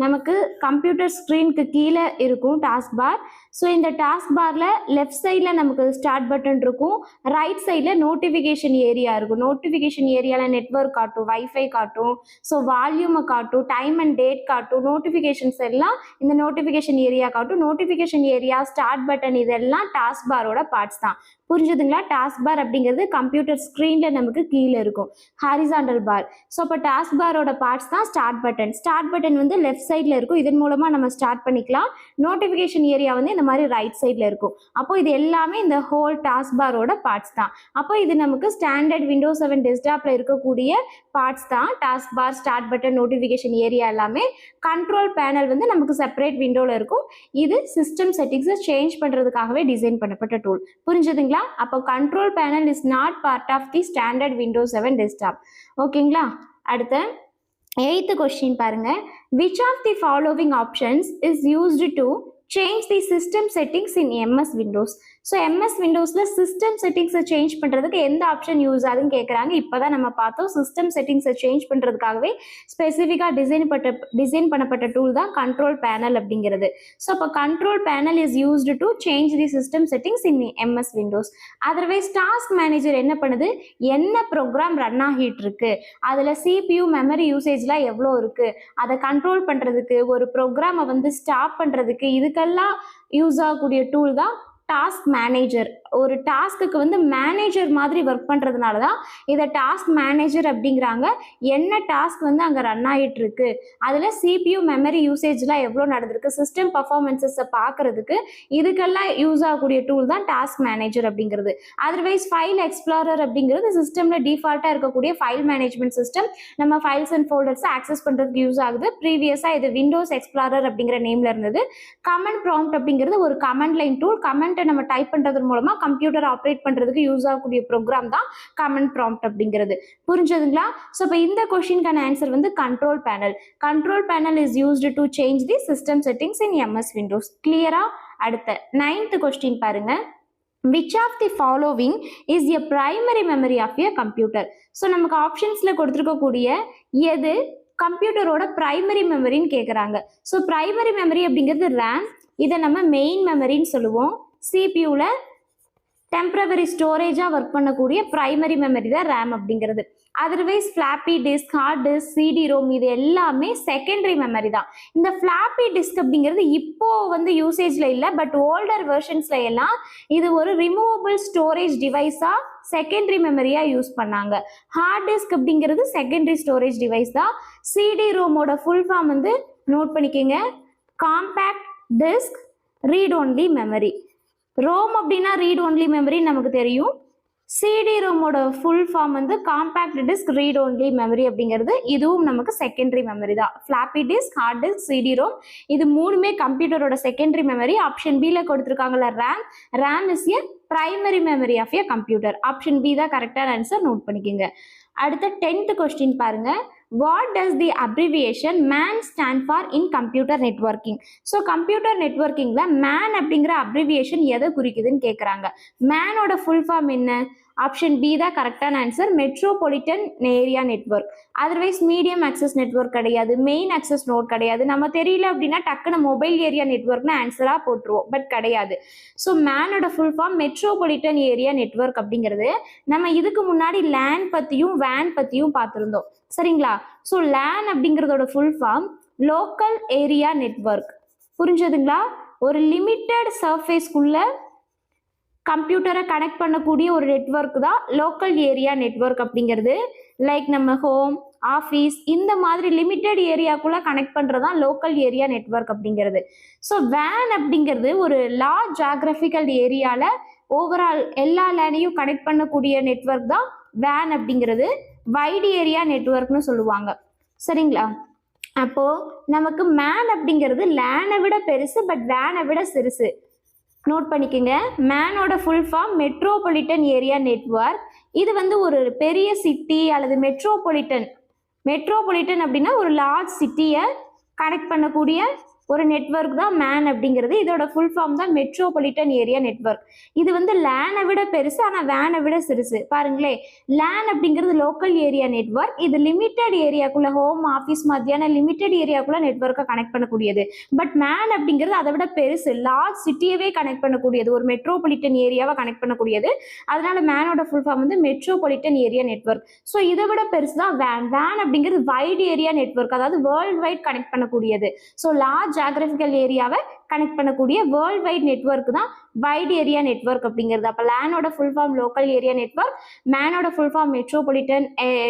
நமக்கு கம்ப்யூட்டர் ஸ்க்ரீனுக்கு கீழே இருக்கும் டாஸ்க் பார். ஸோ இந்த டாஸ்க் பாரில் லெஃப்ட் சைடில் நமக்கு ஸ்டார்ட் பட்டன் இருக்கும், ரைட் சைடில் நோட்டிஃபிகேஷன் ஏரியா இருக்கும். நோட்டிஃபிகேஷன் ஏரியாவில் நெட்வொர்க் காட்டும், வைஃபை காட்டும், ஸோ வால்யூமை காட்டும், டைம் அண்ட் டேட் காட்டும். நோட்டிஃபிகேஷன்ஸ் எல்லாம் இந்த நோட்டிஃபிகேஷன் ஏரியா காட்டும். நோட்டிஃபிகேஷன் ஏரியா, ஸ்டார்ட் பட்டன் இதெல்லாம் டாஸ்க் பாரோட பார்ட்ஸ் தான். புரிஞ்சுதுங்களா? டாஸ்க் பார் அப்படிங்கிறது கம்ப்யூட்டர் ஸ்க்ரீனில் நமக்கு கீழே இருக்கும், ஹாரிசாண்டல் பார். ஸோ அப்போ டாஸ்க் பாரோட பார்ட்ஸ் தான் ஸ்டார்ட் பட்டன். ஸ்டார்ட் பட்டன் வந்து லெஃப்ட் சைடில் இருக்கும். இதன் மூலமாக நம்ம ஸ்டார்ட் பண்ணிக்கலாம். நோட்டிஃபிகேஷன் ஏரியா வந்து இந்த மாதிரி ரைட் சைடில் இருக்கும். அப்போ இது எல்லாமே இந்த ஹோல் டாஸ்க் பாரோட பார்ட்ஸ் தான். அப்போ இது நமக்கு ஸ்டாண்டர்ட் விண்டோஸ் 7 டெஸ்க்டாப்பில் இருக்கக்கூடிய பார்ட்ஸ் தான். Task bar, start button, notification area எல்லாமே. கண்ட்ரோல் பேனல் வந்து நமக்கு செப்பரேட் விண்டோவில் இருக்கும். இது சிஸ்டம் செட்டிங்ஸை சேஞ்ச் பண்ணுறதுக்காகவே டிசைன் பண்ணப்பட்ட டூல். புரிஞ்சுதுங்களா? அப்போ control panel is not part of the standard Windows 7 desktop. ஓகேங்களா? அடுத்து 8th கொஸ்டின் பாருங்க. Which of the following options is used to change the system settings in MS Windows? So MS விண்டோஸில் system செட்டிங்ஸை change பண்ணுறதுக்கு எந்த option use ஆகுதுன்னு கேட்குறாங்க. இப்போ தான் நம்ம பார்த்தோம், சிஸ்டம் செட்டிங்ஸை சேஞ்ச் பண்ணுறதுக்காகவே ஸ்பெசிஃபிக்காக டிசைன் பண்ணப்பட்ட டூல் தான் கண்ட்ரோல் பேனல் அப்படிங்கிறது. ஸோ அப்போ control panel is used to change the system settings in MS Windows. Otherwise task manager என்ன பண்ணுது, என்ன ப்ரோக்ராம் ரன் ஆகிட்டு இருக்கு, அதில் CPU மெமரி யூசேஜ்லாம் எவ்வளோ இருக்குது, அதை கண்ட்ரோல் பண்ணுறதுக்கு, ஒரு ப்ரோக்ராமை வந்து ஸ்டாப் பண்ணுறதுக்கு, இதுக்கெல்லாம் யூஸ் ஆகக்கூடிய டூல் தான் டாஸ்க் மேனேஜர். ஒரு டாஸ்க்கு வந்து மேனேஜர் மாதிரி ஒர்க் பண்ணுறதுனால தான் இதை டாஸ்க் மேனேஜர் அப்படிங்கிறாங்க. என்ன டாஸ்க் வந்து அங்கே ரன் ஆகிட்டு இருக்கு, அதில் CPU மெமரி யூசேஜ்லாம் எவ்வளோ நடந்திருக்கு, சிஸ்டம் பர்ஃபார்மன்ஸஸை பார்க்கறதுக்கு இதுக்கெல்லாம் யூஸ் ஆகக்கூடிய டூல் தான் டாஸ்க் மேனேஜர் அப்படிங்கிறது. அதர்வைஸ் ஃபைல் எக்ஸ்ப்ளோரர் அப்படிங்கிறது சிஸ்டமில் டிஃபால்ட்டாக இருக்கக்கூடிய ஃபைல் மேனேஜ்மெண்ட் சிஸ்டம். நம்ம ஃபைல்ஸ் அண்ட் ஃபோல்டர்ஸை ஆக்சஸ் பண்ணுறதுக்கு யூஸ் ஆகுது. ப்ரீவியஸாக இது விண்டோஸ் எக்ஸ்ப்ளோரர் அப்படிங்கிற நேமில் இருந்தது. கமெண்ட் ப்ராம்ப்ட் அப்படிங்கிறது ஒரு கமெண்ட் லைன் டூல். கமெண்ட்டை நம்ம டைப் பண்ணுறது மூலமாக கம்ப்யூட்டர் ஆப்ரேட் பண்ணுறதுக்கு யூஸ் ஆகக்கூடிய ப்ரோக்ராம் தான் கமெண்ட் ப்ராம்ப்ட் அப்படிங்கிறது. புரிஞ்சதுங்களா? ஸோ இப்போ இந்த கொஸ்டினுக்கான ஆன்சர் வந்து control panel. Control panel is used to change the system settings in MS Windows. கிளியரா? அடுத்த 9th கொஸ்டின் பாருங்க. which of the following is a primary memory of a computer? So நமக்கு ஆப்ஷன்ஸில் கொடுத்துருக்கக்கூடிய எது கம்ப்யூட்டரோட ப்ரைமரி மெமரின்னு கேட்குறாங்க. ஸோ ப்ரைமரி மெமரி அப்படிங்கிறது ரேம், இதை நம்ம மெயின் மெமரின்னு சொல்லுவோம். சிபியூவில் டெம்பரவரி ஸ்டோரேஜாக ஒர்க் பண்ணக்கூடிய ப்ரைமரி மெமரி தான் ரேம் அப்படிங்கிறது. Otherwise floppy disk, hard disk, CD ROM இது எல்லாமே செகண்டரி மெமரி தான். இந்த ஃப்ளாப்பி டிஸ்க் அப்படிங்கிறது இப்போ வந்து யூசேஜில் இல்லை, பட் ஓல்டர் வெர்ஷன்ஸில் எல்லாம் இது ஒரு ரிமூவபிள் ஸ்டோரேஜ் டிவைஸாக செகண்டரி மெமரியாக யூஸ் பண்ணாங்க. ஹார்ட் டிஸ்க் அப்படிங்கிறது செகண்டரி ஸ்டோரேஜ் டிவைஸ் தான். சிடி ரோமோட ஃபுல் ஃபார்ம் வந்து நோட் பண்ணிக்கோங்க, compact disc read only memory. ROM அப்படின்னா ரீட் ஒன்லி மெமரி நமக்கு தெரியும். சிடி ரோமோட ஃபுல் ஃபார்ம் வந்து compact disc read only memory அப்படிங்கிறது. இதுவும் நமக்கு செகண்டரி மெமரி தான். Floppy disk, hard disk, CD ROM இது மூணுமே கம்ப்யூட்டரோட செகண்டரி மெமரி. ஆப்ஷன் பியில் கொடுத்துருக்காங்கல்ல RAM, RAM is a primary memory of a computer. Option B தான் கரெக்டான ஆன்சர், நோட் பண்ணிக்கோங்க. அடுத்த 10th கொஸ்டின் பாருங்க. What does the abbreviation MAN stand for in computer networking? So computer நெட்வொர்க்கிங்கில் மேன் அப்படிங்கிற abbreviation எதை குறிக்குதுன்னு கேட்குறாங்க. மேனோட ஃபுல் ஃபார்ம் என்ன? ஆப்ஷன் பி தான் கரெக்டான answer, metropolitan area network. Otherwise medium access network கிடையாது, மெயின் ஆக்சஸ் நோட் கிடையாது. நம்ம தெரியல அப்படின்னா டக்குன்னு மொபைல் ஏரியா நெட்வொர்க்னு ஆன்சராக போட்டுருவோம், பட் கிடையாது. ஸோ மேனோட full form metropolitan area network அப்படிங்கிறது. நம்ம இதுக்கு முன்னாடி லேன் பற்றியும் வேன் பற்றியும் பார்த்துருந்தோம், சரிங்களா? ஸோ லேன் அப்படிங்கிறதோட full form local area network. புரிஞ்சதுங்களா? ஒரு லிமிட்டட் சர்ஃபேஸ்க்குள்ள கம்ப்யூட்டரை கனெக்ட் பண்ணக்கூடிய ஒரு நெட்வொர்க் தான் லோக்கல் ஏரியா நெட்வொர்க் அப்படிங்கிறது. லைக் நம்ம ஹோம், ஆஃபீஸ் இந்த மாதிரி லிமிட்டட் ஏரியாக்குள்ள கனெக்ட் பண்ணுறது தான் லோக்கல் ஏரியா நெட்வொர்க் அப்படிங்கிறது. ஸோ வேன் அப்படிங்கிறது ஒரு லார்ஜ் ஜியாகிரபிக்கல் ஏரியாவில் ஓவரால் எல்லா லேனையும் கனெக்ட் பண்ணக்கூடிய நெட்வொர்க் தான் வேன் அப்படிங்கிறது. வைட் ஏரியா நெட்வொர்க்னு சொல்லுவாங்க, சரிங்களா? அப்போ நமக்கு மேன் அப்படிங்கிறது லேனை விட பெருசு, பட் வேனை விட சிறுசு. நோட் பண்ணிக்கோங்க. மேனோட full form metropolitan area network. இது வந்து ஒரு பெரிய சிட்டி அல்லது மெட்ரோபாலிட்டன் அப்படின்னா ஒரு லார்ஜ் சிட்டியை கனெக்ட் பண்ணக்கூடிய ஒரு நெட்வொர்க் தான் மேன் அப்படிங்கிறது. இதோட ஃபுல் ஃபார்ம் தான் மெட்ரோபாலிட்டன் ஏரியா நெட்வொர்க். இது வந்து லேனை விட பெருசு, ஆனால் வேனை விட சிறுசு. பாருங்களே, லேன் அப்படிங்கிறது லோக்கல் ஏரியா நெட்வொர்க். இது லிமிட்டட் ஏரியாக்குள்ள ஹோம், ஆஃபீஸ் மாதிரியான லிமிட்டட் ஏரியாக்குள்ள நெட்வொர்க்கை கனெக்ட் பண்ணக்கூடியது. பட் மேன் அப்படிங்கிறது அதை விட பெருசு, லார்ஜ் சிட்டியவே கனெக்ட் பண்ணக்கூடியது, ஒரு மெட்ரோபாலிட்டன் ஏரியாவை கனெக்ட் பண்ணக்கூடியது. அதனால மேனோட ஃபுல் ஃபார்ம் வந்து மெட்ரோபாலிட்டன் ஏரியா நெட்வொர்க். ஸோ இதை விட பெருசு தான் வேன். வேன் அப்படிங்கிறது வைட் ஏரியா நெட்வொர்க், அதாவது வேர்ல்டு வைட் கனெக்ட் பண்ணக்கூடியது. ஸோ லார்ஜ் ஜியாகிரபிக்கல் ஏரியாவை கனெக்ட் பண்ணக்கூடிய வேர்ல்ட் வைட் நெட்வொர்க் தான் வைட் ஏரியா நெட்வொர்க் அப்படிங்கிறது. அப்போ லேனோட full form local area network, மேனோட full form metropolitan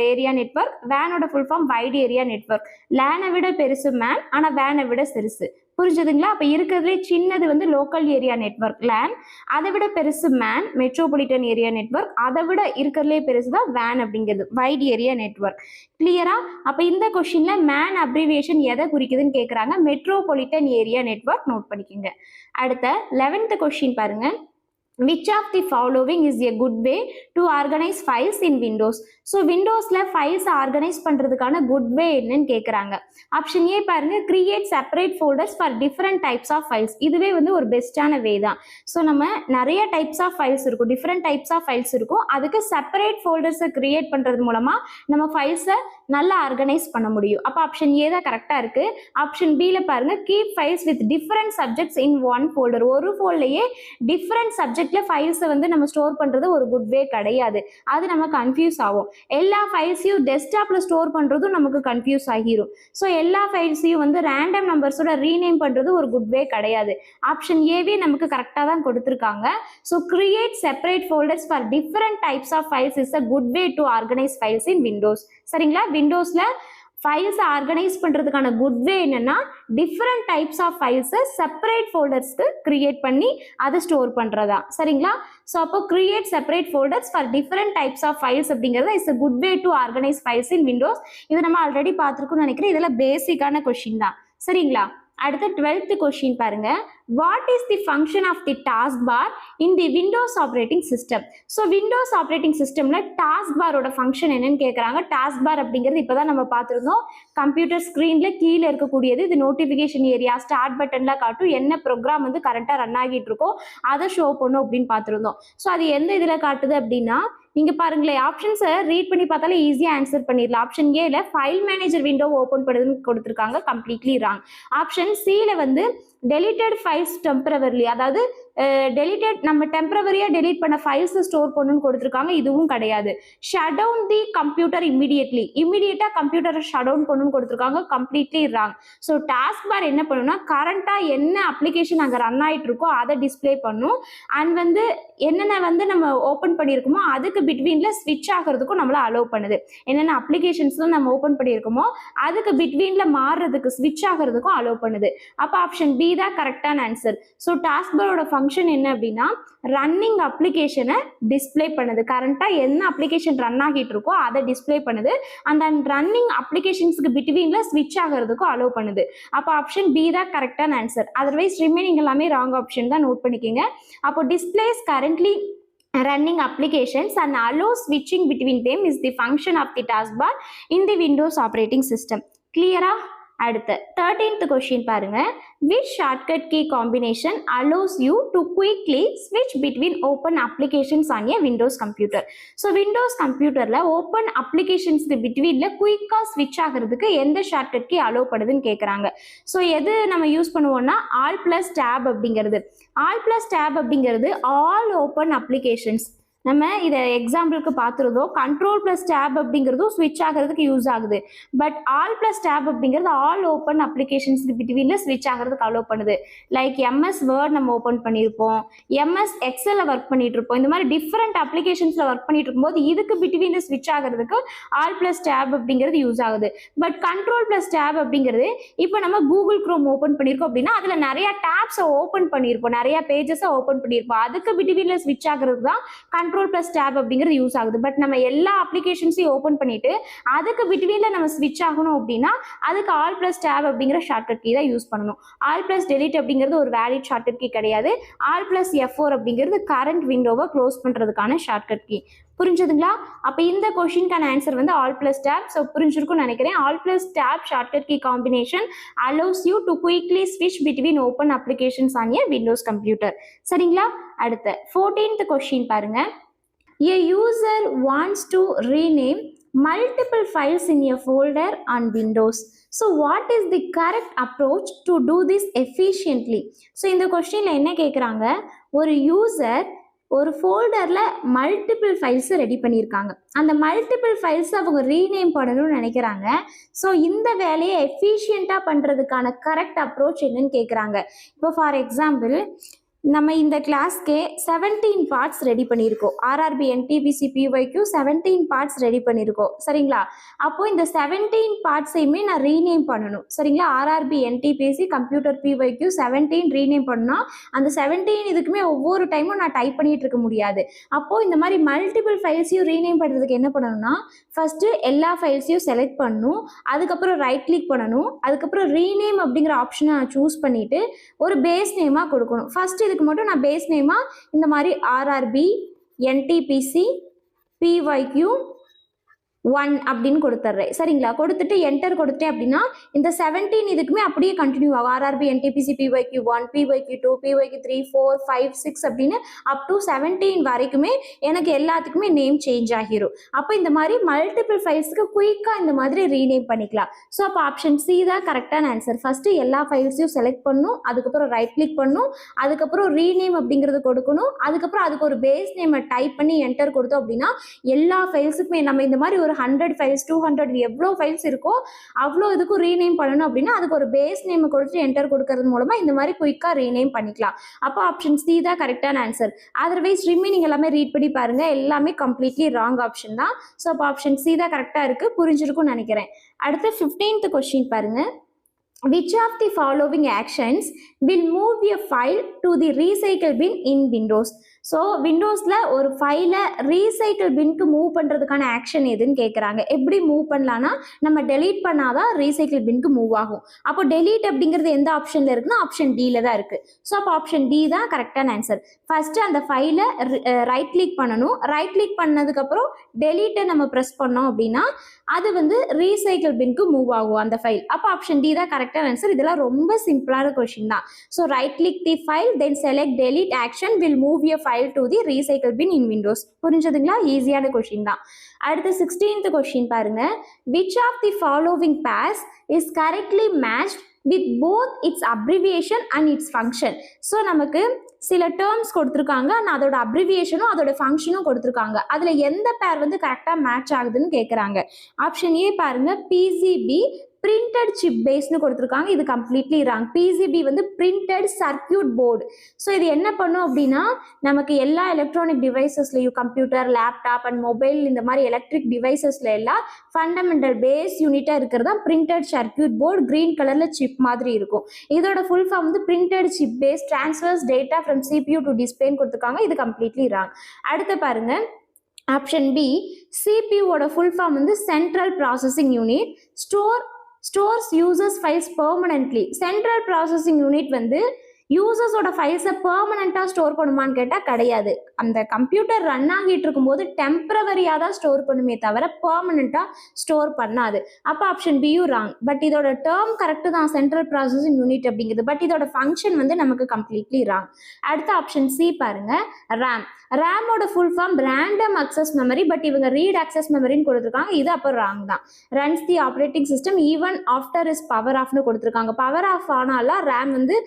area network, வேனோட full form wide area network. லேனை விட பெருசு மேன், ஆனால் வேனை விட சிறுசு. புரிஞ்சுதுங்களா? அப்போ இருக்கிறதுலே சின்னது வந்து லோக்கல் ஏரியா நெட்வொர்க் லேன், அதை விட பெருசு மேன் மெட்ரோபாலிட்டன் ஏரியா நெட்வொர்க், அதை விட இருக்கிறதுலே பெருசு தான் வேன் அப்படிங்கிறது வைட் ஏரியா நெட்வொர்க். கிளியரா? அப்போ இந்த கொஸ்டின்ல மேன் அப்ரிவியேஷன் எதை குறிக்குதுன்னு கேட்குறாங்க, மெட்ரோபாலிட்டன் ஏரியா நெட்வொர்க். நோட் பண்ணிக்கோங்க. அடுத்த 11th கொஸ்டின் பாருங்க. Which of the following is a good way to organize files in Windows? So விண்டோஸில் ஃபைல்ஸ் ஆர்கனைஸ் பண்ணுறதுக்கான குட் வே என்னன்னு கேட்குறாங்க. ஆப்ஷன் ஏ பாருங்க, create separate folders for different types of files. இதுவே வந்து ஒரு பெஸ்ட்டான வே தான். ஸோ நம்ம நிறைய டைப்ஸ் ஆஃப் ஃபைல்ஸ் இருக்கும், டிஃப்ரெண்ட் டைப்ஸ் ஆஃப் ஃபைல்ஸ் இருக்கும். அதுக்கு செப்பரேட் ஃபோல்டர்ஸை கிரியேட் பண்ணுறது மூலமாக நம்ம ஃபைல்ஸை நல்லா ஆர்கனைஸ் பண்ண முடியும். அப்போ ஆப்ஷன் ஏ தான் கரெக்டாக இருக்குது. ஆப்ஷன் பியில் பாருங்க, keep files with different subjects in one folder. ஒரு ஃபோல்டர்லேயே டிஃப்ரெண்ட் சப்ஜெக்ட்ல ஃபைல்ஸை வந்து நம்ம ஸ்டோர் பண்ணுறது ஒரு குட் வே கிடையாது, அது நம்ம கன்ஃபியூஸ் ஆகும். எல்லா ஃபைல்ஸையும் டெஸ்க்டாப்பில் ஸ்டோர் பண்ணுறதும் நமக்கு கன்ஃபியூஸ் ஆகிரும். ஸோ எல்லா ஃபைல்ஸையும் வந்து ரேண்டம் நம்பர்ஸோட ரீநேம் பண்ணுறது ஒரு குட் வே கிடையாது. ஆப்ஷன் ஏவே நமக்கு கரெக்டாக தான் கொடுத்துருக்காங்க. So create separate folders for different types of files is a good way to organize files in Windows. சரிங்களா? விண்டோஸில் ஃபைல்ஸை ஆர்கனைஸ் பண்ணுறதுக்கான குட் வே என்னென்னா, டிஃப்ரெண்ட் டைப்ஸ் ஆஃப் ஃபைல்ஸை செப்பரேட் ஃபோல்டர்ஸ்க்கு கிரியேட் பண்ணி அதை ஸ்டோர் பண்ணுறதா. சரிங்களா? ஸோ அப்போ create separate folders for different types of files அப்படிங்கிறது is a good way to organize files in Windows. இது நம்ம ஆல்ரெடி பார்த்துருக்கோம்னு நினைக்கிறேன். இதெல்லாம் பேசிக்கான கொஸ்டின் தான். சரிங்களா? அடுத்த 12th கொஸ்டின் பாருங்க. what is the function of the taskbar in the Windows operating system? So Windows operating systemல taskbar ஓட function என்னன்னு கேக்குறாங்க. taskbar அப்படிங்கிறது இப்பதான் நம்ம பார்த்திருந்தோம். கம்ப்யூட்டர் ஸ்கிரீன்ல கீழே இருக்கக்கூடியது. இது நோட்டிபிகேஷன் ஏரியா, ஸ்டார்ட் பட்டன்ல காட்டும், என்ன ப்ரோக்ராம் வந்து கரெக்டா ரன் ஆகிட்டு இருக்கோ அதை ஷோ பண்ணும் அப்படின்னு பார்த்திருந்தோம். ஸோ அது எந்த இதுல காட்டுது அப்படின்னா, நீங்க பாருங்களேன், ஆப்ஷன்ஸை ரீட் பண்ணி பார்த்தாலே ஈஸியா ஆன்சர் பண்ணிடலாம். ஆப்ஷன் ஏல ஃபைல் மேனேஜர் விண்டோ ஓபன் பண்ணுதுன்னு கொடுத்துருக்காங்க, கம்ப்ளீட்லி ராங். ஆப்ஷன் சில வந்து டெலிட்டட் ஃபைல்ஸ் டெம்பரவரிலி, அதாவது டெலிட்டட் நம்ம டெம்பரவரியா டெலிட் பண்ண ஃபைல்ஸ் ஸ்டோர் பண்ணணும்னு கொடுத்துருக்காங்க, இதுவும் கிடையாது. ஷட் டவுன் தி கம்ப்யூட்டர் இமிடியேட்டா கம்ப்யூட்டரை ஷட் டவுன் பண்ணணும்னு கொடுத்துருக்காங்க, completely wrong. So task bar என்ன பண்ணுன்னா, கரண்டா என்ன அப்ளிகேஷன் அங்கே ரன் ஆகிட்டு இருக்கோ அதை டிஸ்பிளே பண்ணும். அண்ட் வந்து என்னென்ன வந்து நம்ம ஓப்பன் பண்ணியிருக்கோமோ அதுக்கு பிட்வீன்ல ஸ்விட்ச் ஆகிறதுக்கும் நம்மள அலோவ் பண்ணுது. என்னென்ன அப்ளிகேஷன்ஸ்லாம் நம்ம ஓப்பன் பண்ணியிருக்கோமோ அதுக்கு பிட்வீன்ல மாறுறதுக்கு ஸ்விட்ச் ஆகிறதுக்கும் அலோவ் பண்ணுது. அப்போ ஆப்ஷன் பி தான் கரெக்டான ஆன்சர். ஸோ டாஸ்க் பாரோட ஃபங்க்ஷன் என்ன அப்படின்னா, ரன்னிங் அப்ளிகேஷனை டிஸ்பிளே பண்ணுது. கரண்டா என்ன அப்ளிகேஷன் ரன் ஆகிட்டு இருக்கோ அதை டிஸ்பிளே பண்ணுது. அந்த ரன்னிங் அப்ளிகேஷன்ஸ்க்கு பிட்வீன்ல ஸ்விட்ச் ஆகிறதுக்கும் அலோவ் பண்ணுது. அப்போ ஆப்ஷன் பி தான் கரெக்டான ஆன்சர். அதர்வைஸ் ரிமைனிங் எல்லாமே ராங் ஆப்ஷன் தான், நோட் பண்ணிக்கோங்க. அப்போ displays currently running applications and allow switching between them is the function of the taskbar in the Windows operating system. Clear? அடுத்து 13th question பாருங்க. Which shortcut key combination allows you to quickly switch between open applications on a Windows computer? So Windows computerல open applicationsக்கு betweenல குயிக்கா switch ஆகிறதுக்கு எந்த shortcut key allow பண்ணுதுன்னு கேட்குறாங்க. So எது நம்ம use பண்ணுவோம்னா, Alt plus Tab அப்படிங்கிறது. Alt plus Tab அப்படிங்கிறது all open applications. நம்ம இதை எக்ஸாம்பிளுக்கு பார்த்துருந்தோம். கண்ட்ரோல் ப்ளஸ் டேப் அப்படிங்கிறதும் ஸ்விட்ச் ஆகிறதுக்கு யூஸ் ஆகுது. பட் ஆல் ப்ளஸ் டேப் அப்படிங்கிறது ஆல் ஓப்பன் அப்ளிகேஷன்ஸ்க்கு பிட்வீனில் ஸ்விட்ச் ஆகிறதுக்கு அலோவ் பண்ணுது. லைக் எம்எஸ் வேர்ட் நம்ம ஓப்பன் பண்ணியிருப்போம், எம்எஸ் எக்ஸலில் ஒர்க் பண்ணிட்டு இருப்போம். இந்த மாதிரி டிஃப்ரெண்ட் அப்ளிகேஷன்ஸில் ஒர்க் பண்ணிட்டு இருக்கும்போது இதுக்கு பிட்வீனில் ஸ்விட்ச் ஆகிறதுக்கு ஆல் ப்ளஸ் டேப் அப்படிங்கிறது யூஸ் ஆகுது. பட் கண்ட்ரோல் ப்ளஸ் டேப் அப்படிங்கிறது, இப்போ நம்ம கூகுள் க்ரோம் ஓப்பன் பண்ணியிருக்கோம் அப்படின்னா அதில் நிறைய டேப்ஸை ஓப்பன் பண்ணியிருப்போம், நிறைய பேஜஸை ஓப்பன் பண்ணியிருப்போம். அதுக்கு பிட்வீனில் ஸ்விட்ச் ஆகிறது தான் கண்ட்ரோல் பிளஸ் டேப் அப்படிங்கிறது யூஸ் ஆகுது. பட் நம்ம எல்லா அப்ளிகேஷன்ஸையும் ஓப்பன் பண்ணிட்டு அதுக்கு பிட்வீன்ல நம்ம ஸ்விட்ச் ஆகணும் அப்படின்னா அதுக்கு ஆல் பிளஸ் டேப் அப்படிங்கிற ஷார்ட்கட் கீ தான் யூஸ் பண்ணணும். ஆல் பிளஸ் டெலிட் அப்படிங்கிறது ஒரு வேலிட் ஷார்ட்கட் கீ கிடையாது. ஆல் பிளஸ் F4 அப்படிங்கிறது கரண்ட் விண்டோவை க்ளோஸ் பண்றதுக்கான ஷார்ட்கட் கீ. புரிஞ்சதுங்களா? அப்போ இந்த கொஸ்டினுக்கான ஆன்சர் வந்து ஆல் பிளஸ் டேப். ஸோ புரிஞ்சிருக்கும்னு நினைக்கிறேன். Alt plus Tab shortcut key combination allows you to quickly switch between open applications on a Windows computer. சரிங்களா? அடுத்த 14th கொஸ்டின் பாருங்க. A user wants to rename multiple files in a folder on Windows. So what is the correct approach to do this efficiently? So இந்த கொஸ்டின்ல என்ன கேட்குறாங்க, ஒரு user ஒரு ஃபோல்டரில் multiple ஃபைல்ஸை ready பண்ணியிருக்காங்க. அந்த மல்டிபிள் ஃபைல்ஸை அவங்க ரீநேம் பண்ணணும்னு நினைக்கிறாங்க. ஸோ இந்த வேலையை எஃபிஷியண்ட்டாக பண்ணுறதுக்கான கரெக்ட் அப்ரோச் என்னன்னு கேட்குறாங்க. இப்போ ஃபார் எக்ஸாம்பிள், நம்ம இந்த கிளாஸ்க்கே 17 பார்ட்ஸ் ரெடி பண்ணியிருக்கோம். RRB NTPC PYQ 17 parts ready பண்ணியிருக்கோம். சரிங்களா? அப்போ இந்த 17 பார்ட்ஸையுமே நான் ரீநேம் பண்ணணும். சரிங்களா? RRB NTPC computer PYQ 17 rename பண்ணால் அந்த 17 இதுக்குமே ஒவ்வொரு டைமும் நான் டைப் பண்ணிட்டு இருக்க முடியாது. அப்போது இந்த மாதிரி மல்டிபிள் ஃபைல்ஸையும் ரீநேம் பண்ணுறதுக்கு என்ன பண்ணணும்னா, ஃபஸ்ட்டு எல்லா ஃபைல்ஸையும் செலக்ட் பண்ணணும், அதுக்கப்புறம் ரைட் கிளிக் பண்ணணும், அதுக்கப்புறம் ரீநேம் அப்படிங்கிற ஆப்ஷனை நான் சூஸ் பண்ணிவிட்டு ஒரு பேஸ் நேமாக கொடுக்கணும். ஃபஸ்ட்டு இதுக்கு மட்டும் நான் பேஸ் நேமா இந்த மாதிரி RRB NTPC PYQ 1 அப்படின்னு கொடுத்துட்றேன். சரிங்களா? கொடுத்துட்டு என்டர் கொடுத்துட்டேன் அப்படின்னா இந்த 17 இதுக்குமே அப்படியே கண்டினியூ ஆகும். RRB NTPC PYQ 1 PYQ 2 PYQ 3 4 5 6 அப்படின்னு அப் டு 17 வரைக்குமே எனக்கு எல்லாத்துக்குமே நேம் சேஞ்ச் ஆகிரும். அப்போ இந்த மாதிரி மல்டிபிள் ஃபைல்ஸ்க்கு குயிக்காக இந்த மாதிரி ரீநேம் பண்ணிக்கலாம். ஸோ அப்போ ஆப்ஷன் சி தான் கரெக்டான ஆன்சர். ஃபஸ்ட்டு எல்லா ஃபைல்ஸையும் செலக்ட் பண்ணணும், அதுக்கப்புறம் ரைட் கிளிக் பண்ணணும், அதுக்கப்புறம் ரீநேம் அப்படிங்கிறது கொடுக்கணும், அதுக்கப்புறம் அதுக்கு ஒரு பேஸ் நேமை டைப் பண்ணி என்டர் கொடுத்தோம் அப்படின்னா எல்லா ஃபைல்ஸுக்குமே நம்ம இந்த மாதிரி ஒரு 100 ஃபைல்ஸ் 200 எவ்வளோ ஃபைல்ஸ் இருக்கோ அவ்வளோ இதுக்கும் ரீநேம் பண்ணணும் அப்படின்னா அதுக்கு ஒரு பேஸ் நேம் கொடுத்து என்டர் கொடுக்கறது மூலமா இந்த மாதிரி குயிக்காக ரீநேம் பண்ணிக்கலாம். அப்போ ஆப்ஷன் சி தான் கரெக்டான ஆன்சர். அதர்வைஸ் ரிமைனிங் எல்லாமே ரீட் பண்ணி பாருங்க, எல்லாமே கம்ப்ளீட்லி ராங் ஆப்ஷன் தான். ஸோ அப்போ ஆப்ஷன் சி தான் கரெக்டாக இருக்கு. புரிஞ்சிருக்கும்னு நினைக்கிறேன். அடுத்து 15th கொஸ்டின் பாருங்க. Which of the following actions will move a file to the recycle bin in Windows? So விண்டோஸில் ஒரு ஃபைலை ரீசைக்கிள் பின்க்கு மூவ் பண்ணுறதுக்கான ஆக்ஷன் எதுன்னு கேட்குறாங்க. எப்படி மூவ் பண்ணலான்னா, நம்ம டெலீட் பண்ணாதான் ரீசைக்கிள் பின்க்கு மூவ் ஆகும். அப்போ டெலீட் அப்படிங்கிறது எந்த ஆப்ஷனில் இருக்குன்னா ஆப்ஷன் டியில் தான் இருக்குது. ஸோ அப்போ ஆப்ஷன் டி தான் கரெக்டான ஆன்சர். ஃபஸ்ட்டு அந்த ஃபைலை ரைட் கிளிக் பண்ணணும். ரைட் கிளிக் பண்ணதுக்கப்புறம் டெலீட்டை நம்ம ப்ரெஸ் பண்ணோம் அப்படின்னா அது வந்து ரீசைக்கிள் பின்க்கு மூவ் ஆகும் அந்த ஃபைல். அப்போ ஆப்ஷன் டி தான் கரெக்டான ஆன்சர். இதெல்லாம் ரொம்ப சிம்பிளான கொஷின் தான். So right click the file then select delete action will move your file to the recycle bin in Windows. புரிஞ்சதுங்களா? ஈஸியான கொஷின் தான். அடுத்து 16th கொஷின் பாருங்க. Which of the following pairs is correctly matched with both its abbreviation and its function. ஸோ நமக்கு சில terms கொடுத்துருக்காங்க, ஆனால் அதோட அப்ரிவியேஷனும் அதோட ஃபங்க்ஷனும் கொடுத்துருக்காங்க. அதில் எந்த பேர் வந்து கரெக்டாக மேட்ச் ஆகுதுன்னு கேட்குறாங்க. ஆப்ஷன் ஏ பாருங்க, பிசிபி பிரிண்டட் சிப் பேஸ்னு கொடுத்துருக்காங்க. இது கம்ப்ளீட்லி ராங். பிசிபி வந்து பிரிண்டட் சர்க்கியூட் போர்டு. ஸோ இது என்ன பண்ணும் அப்படின்னா, நமக்கு எல்லா எலக்ட்ரானிக் டிவைசஸ்லையும் கம்ப்யூட்டர், லேப்டாப் அண்ட் மொபைல் இந்த மாதிரி எலக்ட்ரிக் டிவைசஸ்ல எல்லாம் ஃபண்டமெண்டல் பேஸ் யூனிட்டாக இருக்கிறது தான் பிரிண்டட் சர்க்கியூட் போர்டு. கிரீன் கலரில் சிப் மாதிரி இருக்கும். இதோட ஃபுல் ஃபார்ம் வந்து printed chip base transfers data from CPU to டிஸ்பிளேன்னு கொடுத்துருக்காங்க. இது கம்ப்ளீட்லி ராங். அடுத்து பாருங்க, ஆப்ஷன் பி சிபியூவோட ஃபுல் ஃபார்ம் வந்து central processing unit. Stores users files permanently. Central processing unit வந்து யூசர்ஸோட ஃபைல்ஸை பெர்மனண்ட்டாக ஸ்டோர் பண்ணுமான்னு கேட்டால் கிடையாது. அந்த கம்ப்யூட்டர் ரன் ஆகிட்டு இருக்கும்போது டெம்பரவரியாக தான் ஸ்டோர் பண்ணுமே தவிர பெர்மனண்ட்டாக ஸ்டோர் பண்ணாது. அப்போ ஆப்ஷன் பியூ ராங். பட் இதோட டேர்ம் கரெக்டு தான், சென்ட்ரல் ப்ராசஸிங் யூனிட் அப்படிங்கிறது. பட் இதோட ஃபங்க்ஷன் வந்து நமக்கு கம்ப்ளீட்லி ராங். அடுத்த ஆப்ஷன் சி பாருங்க, ரேம். ரேமோட full form random access memory. But இவங்க ரீட் அக்சஸ் மெமரின்னு கொடுத்துருக்காங்க. இது அப்போ ராங் தான். Runs the operating system even after is power ஆஃப்னு கொடுத்துருக்காங்க. பவர் ஆஃப் ஆனாலாம் ரேம் வந்து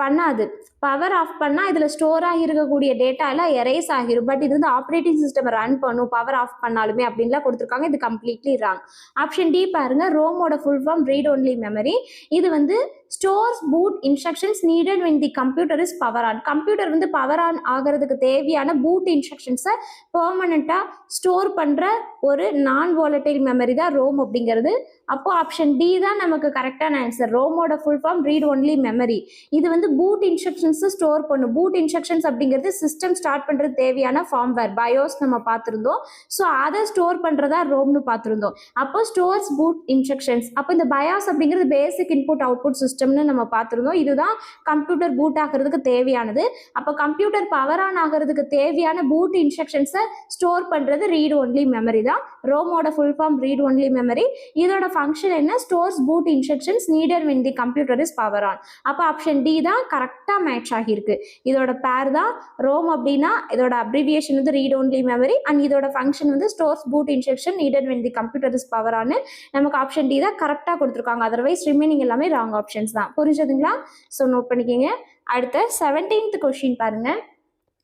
பண்ணாது. பவர் ஆஃப் பண்ணால் இதில் ஸ்டோர் ஆகிருக்கக்கூடிய டேட்டா எல்லாம் எரேஸ் ஆகிரும். பட் இது வந்து ஆப்ரேட்டிங் சிஸ்டம் ரன் பண்ணும் பவர் ஆஃப் பண்ணாலுமே அப்படின்லாம் கொடுத்துருக்காங்க. இது கம்ப்ளீட்லி ராங். ஆப்ஷன் டி பாருங்க, ரோமோட full form read only memory. இது வந்து stores boot instructions needed when the computer is power on. Computer வந்து பவர் ஆன் ஆகிறதுக்கு தேவையான பூட் இன்ஸ்ட்ரக்ஷன்ஸை பெர்மனண்ட்டாக ஸ்டோர் பண்ணுற ஒரு நான் வாலட்டைல் மெமரி தான் ரோம் அப்படிங்கிறது. அப்போ ஆப்ஷன் டி தான் நமக்கு கரெக்டான ஆன்சர். ரோமோட full form read only memory. இது வந்து பூட் இன்ஸ்ட்ரக்ஷன்ஸை ஸ்டோர் பண்ணும். பூட் இன்ஸ்ட்ரக்ஷன்ஸ் அப்படிங்கிறது சிஸ்டம் ஸ்டார்ட் பண்ணுறது தேவையான ஃபார்ம்வேர் பயோஸ் நம்ம பார்த்துருந்தோம். ஸோ அதை ஸ்டோர் பண்ணுறதா ரோம்னு பார்த்துருந்தோம். அப்போ ஸ்டோர்ஸ் பூட் இன்ஸ்ட்ரக்ஷன்ஸ். அப்போ இந்த பயோஸ் அப்படிங்கிறது பேசிக் இன்புட் அவுட்புட் சிஸ்டம்னு நம்ம பார்த்துருந்தோம். இதுதான் கம்ப்யூட்டர் பூட் ஆகிறதுக்கு தேவையானது. அப்போ கம்ப்யூட்டர் பவர் ஆன் ஆகிறதுக்கு தேவையான பூட் இன்ஸ்ட்ரக்ஷன்ஸை ஸ்டோர் பண்ணுறது ரீட் ஒன்லி மெமரி தான். ரோமோட full form read only memory. இதோட ஃபங்க்ஷன் என்ன? Stores boot instructions needed when the computer is power on. அப்போ ஆப்ஷன் டி தான் கரெக்டாக மேட்ச் ஆகியிருக்கு. இதோட பேர் தான் ரோம் அப்படின்னா இதோட அப்ரிவியேஷன் வந்து ரீட் ஒன்லி மெமரி அண்ட் இதோட ஃபங்க்ஷன் வந்து stores boot instruction needed when the computer is power on. நமக்கு ஆப்ஷன் டி தான் கரெக்டாக கொடுத்துருக்காங்க. அதர்வைஸ் ரிமைனிங் எல்லாமே ராங் ஆப்ஷன்ஸ் தான். புரிஞ்சதுங்களா? ஸோ நோட் பண்ணிக்கோங்க. அடுத்த 17th கொஸ்டின் பாருங்க.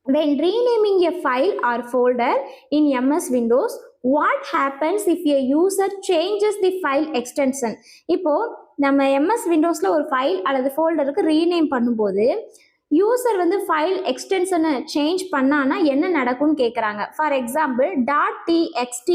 When renaming a file or folder in MS Windows, what happens if a user changes the file extension? இப்போ நம்ம MS Windowsல ஒரு ஃபைல் அல்லது ஃபோல்டருக்கு ரீநேம் பண்ணும்போது யூசர் வந்து ஃபைல் எக்ஸ்டென்ஷனை சேஞ்ச் பண்ணானா என்ன நடக்கும்னு கேட்குறாங்க. ஃபார் எக்ஸாம்பிள் .txt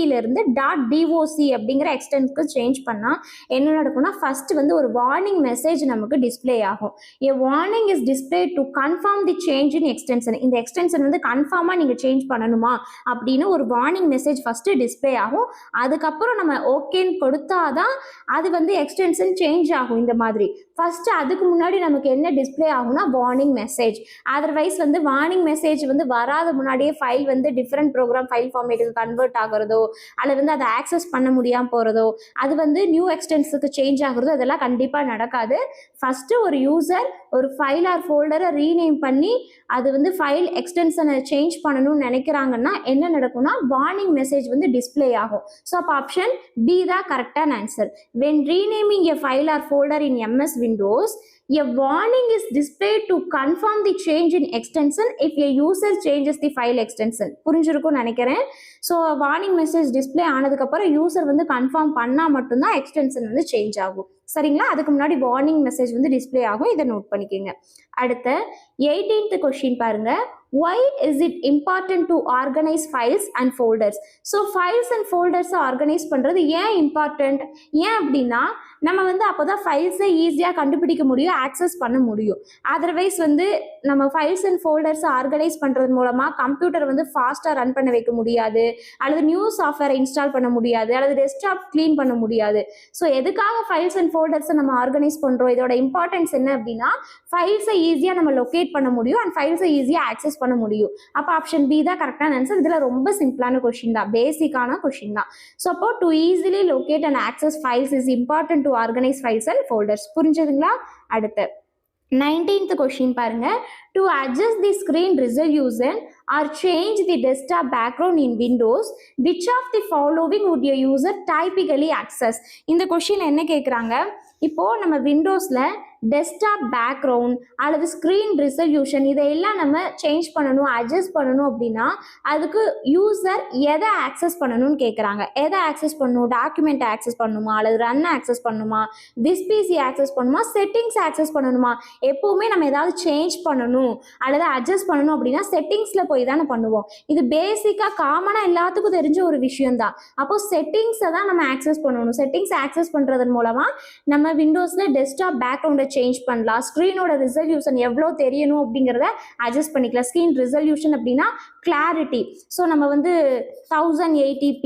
.doc அப்படிங்கிற எக்ஸ்டென்ஸ்க்கு சேஞ்ச் பண்ணால் என்ன நடக்கும்னா ஃபஸ்ட்டு வந்து ஒரு வார்னிங் மெசேஜ் நமக்கு டிஸ்பிளே ஆகும். A warning is display to confirm the change in extension. இந்த எக்ஸ்டென்ஷன் வந்து கன்ஃபார்மாக நீங்கள் சேஞ்ச் பண்ணணுமா அப்படின்னு ஒரு வார்னிங் மெசேஜ் ஃபஸ்ட்டு டிஸ்பிளே ஆகும். அதுக்கப்புறம் நம்ம ஓகேன்னு கொடுத்தாதான் அது வந்து எக்ஸ்டென்ஷன் சேஞ்ச் ஆகும். இந்த மாதிரி ஃபஸ்ட்டு அதுக்கு முன்னாடி நமக்கு என்ன டிஸ்பிளே ஆகும்னா வார்னிங் மெசேஜ். அதர்வைஸ் வந்து வார்னிங் மெசேஜ் வந்து வராத முன்னாடியே ஃபைல் வந்து டிஃப்ரெண்ட் ப்ரோக்ராம் ஃபைல் ஃபார்மேட்டுக்கு கன்வெர்ட் ஆகிறதோ அல்லது வந்து அதை ஆக்சஸ் பண்ண முடியாமல் போகிறதோ அது வந்து நியூ எக்ஸ்டென்ஸுக்கு சேஞ்ச் ஆகுறதோ அதெல்லாம் கண்டிப்பாக நடக்காது. ஃபஸ்ட்டு ஒரு யூசர் ஒரு ஃபைல் ஆர் ஃபோல்டரை ரீநேம் பண்ணி அது வந்து ஃபைல் எக்ஸ்டென்ஷனை சேஞ்ச் பண்ணணும்னு நினைக்கிறாங்கன்னா என்ன நடக்கும்னா வார்னிங் மெசேஜ் வந்து டிஸ்பிளே ஆகும். ஸோ அப்போ ஆப்ஷன் பி தான் கரெக்டான answer. When renaming a file R folder in MS Windows, a warning is displayed to confirm the change in extension if a user changes the file extension. புரிஞ்சிருக்கும்னு நினைக்கிறேன். So warning message display ஆனதுக்கப்புறம் user வந்து confirm பண்ணால் மட்டும்தான் extension வந்து change ஆகும். சரிங்களா? அதுக்கு முன்னாடி வார்னிங் மெசேஜ் வந்து டிஸ்ப்ளே ஆகும். இதை நோட் பண்ணிக்கோங்க. அடுத்த 18th கொஸ்டின் பாருங்க. Why is it important to organize files and folders? So files and ஃபோல்டர்ஸை ஆர்கனைஸ் பண்ணுறது ஏன் இம்பார்ட்டண்ட்? ஏன் அப்படின்னா நம்ம வந்து அப்போ தான் ஃபைல்ஸை ஈஸியாக கண்டுபிடிக்க முடியும், ஆக்சஸ் பண்ண முடியும். அதர்வைஸ் வந்து நம்ம ஃபைல்ஸ் அண்ட் ஃபோல்டர்ஸை ஆர்கனைஸ் பண்ணுறது மூலமாக கம்ப்யூட்டர் வந்து ஃபாஸ்ட்டாக ரன் பண்ண வைக்க முடியாது, அல்லது நியூ சாஃப்ட்வேரை இன்ஸ்டால் பண்ண முடியாது, அல்லது டெஸ்க்டாப் க்ளீன் பண்ண முடியாது. ஸோ எதுக்காக ஃபைல்ஸ் அண்ட் ஃபோல்டர்ஸை நம்ம ஆர்கனைஸ் பண்ணுறோம்? இதோட இம்பார்ட்டன்ஸ் என்ன அப்படின்னா ஃபைல்ஸை ஈஸியாக நம்ம லொக்கேட் பண்ண முடியும் அண்ட் ஃபைல்ஸை ஈஸியாக ஆக்சஸ் பண்ண முடியும். அப்போ ஆப்ஷன் பி தான் கரெக்டான ஆன்சர். இதில் ரொம்ப சிம்பிளான கொஸ்டின் தான், பேசிக்கான கொஸ்டின் தான். ஸோ அப்போ to easily locate and access files is important to organize files and folders. புரிஞ்சதுங்களா? அடுத்து 19th கொஸ்டின் பாருங்க. To adjust the screen resolution or change the desktop background in Windows which of the following would you user typically access? இந்த question என்ன கேட்குறாங்க? இப்போ நம்ம விண்டோஸில் desktop background அல்லது ஸ்க்ரீன் ரெசல்யூஷன் இதையெல்லாம் நம்ம சேஞ்ச் பண்ணணும், அட்ஜஸ்ட் பண்ணணும் அப்படின்னா அதுக்கு யூசர் எதை ஆக்சஸ் பண்ணணும்னு கேட்குறாங்க. எதை ஆக்சஸ் பண்ணணும்? டாக்குமெண்ட்டை ஆக்சஸ் பண்ணணுமா, அல்லது ரன்னை ஆக்சஸ் பண்ணணுமா, திஸ் பிசி ஆக்சஸ் பண்ணணுமா, செட்டிங்ஸ் ஆக்சஸ் பண்ணணுமா? எப்போவுமே நம்ம ஏதாவது சேஞ்ச் பண்ணணும் அல்லது அட்ஜஸ்ட் பண்ணணும் அப்படின்னா செட்டிங்ஸில் போய் தானே பண்ணுவோம். இது பேசிக்காக காமனாக எல்லாத்துக்கும் தெரிஞ்ச ஒரு விஷயம் தான். அப்போ செட்டிங்ஸை தான் நம்ம ஆக்சஸ் பண்ணணும். செட்டிங்ஸ் ஆக்சஸ் பண்ணுறதன் மூலமாக நம்ம விண்டோஸில் டெஸ்க்டாப் பேக்ரவுண்டை சேஞ்ச் பண்ணலாம், ஸ்க்ரீனோட ரெசல்யூஷன் எவ்வளோ தெரியணும் அப்படிங்கிறத அட்ஜஸ்ட் பண்ணிக்கலாம். ஸ்க்ரீன் ரெசல்யூஷன் அப்படின்னா கிளாரிட்டி. ஸோ நம்ம வந்து 1080p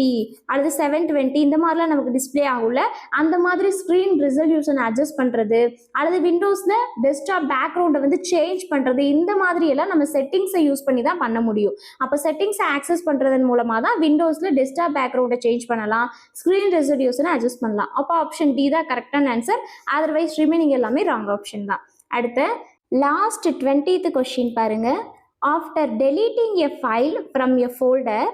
அல்லது 720 இந்த மாதிரிலாம் நமக்கு டிஸ்பிளே ஆகும்ல, அந்த மாதிரி ஸ்க்ரீன் ரெசல்யூஷன் அட்ஜஸ்ட் பண்ணுறது அல்லது விண்டோஸில் டெஸ்க்டாப் பேக்ரவுண்டை வந்து சேஞ்ச் பண்ணுறது, இந்த மாதிரி எல்லாம் நம்ம செட்டிங்ஸை யூஸ் பண்ணி தான் பண்ண முடியும். அப்போ செட்டிங்ஸை ஆக்சஸ் பண்ணுறதன் மூலமாக தான் விண்டோஸில் டெஸ்க்டாப் பேக்ரவுண்டை சேஞ்ச் பண்ணலாம், ஸ்க்ரீன் ரெசல்யூஷனை அட்ஜஸ்ட் பண்ணலாம். அப்போ ஆப்ஷன் டி தான் கரெக்டான ஆன்சர். அதர்வைஸ் ரிமைனிங் எல்லாமே ராங் ஆப்ஷன் தான். அடுத்து லாஸ்ட் 20th கொஸ்டின் பாருங்க. After deleting a file from a folder,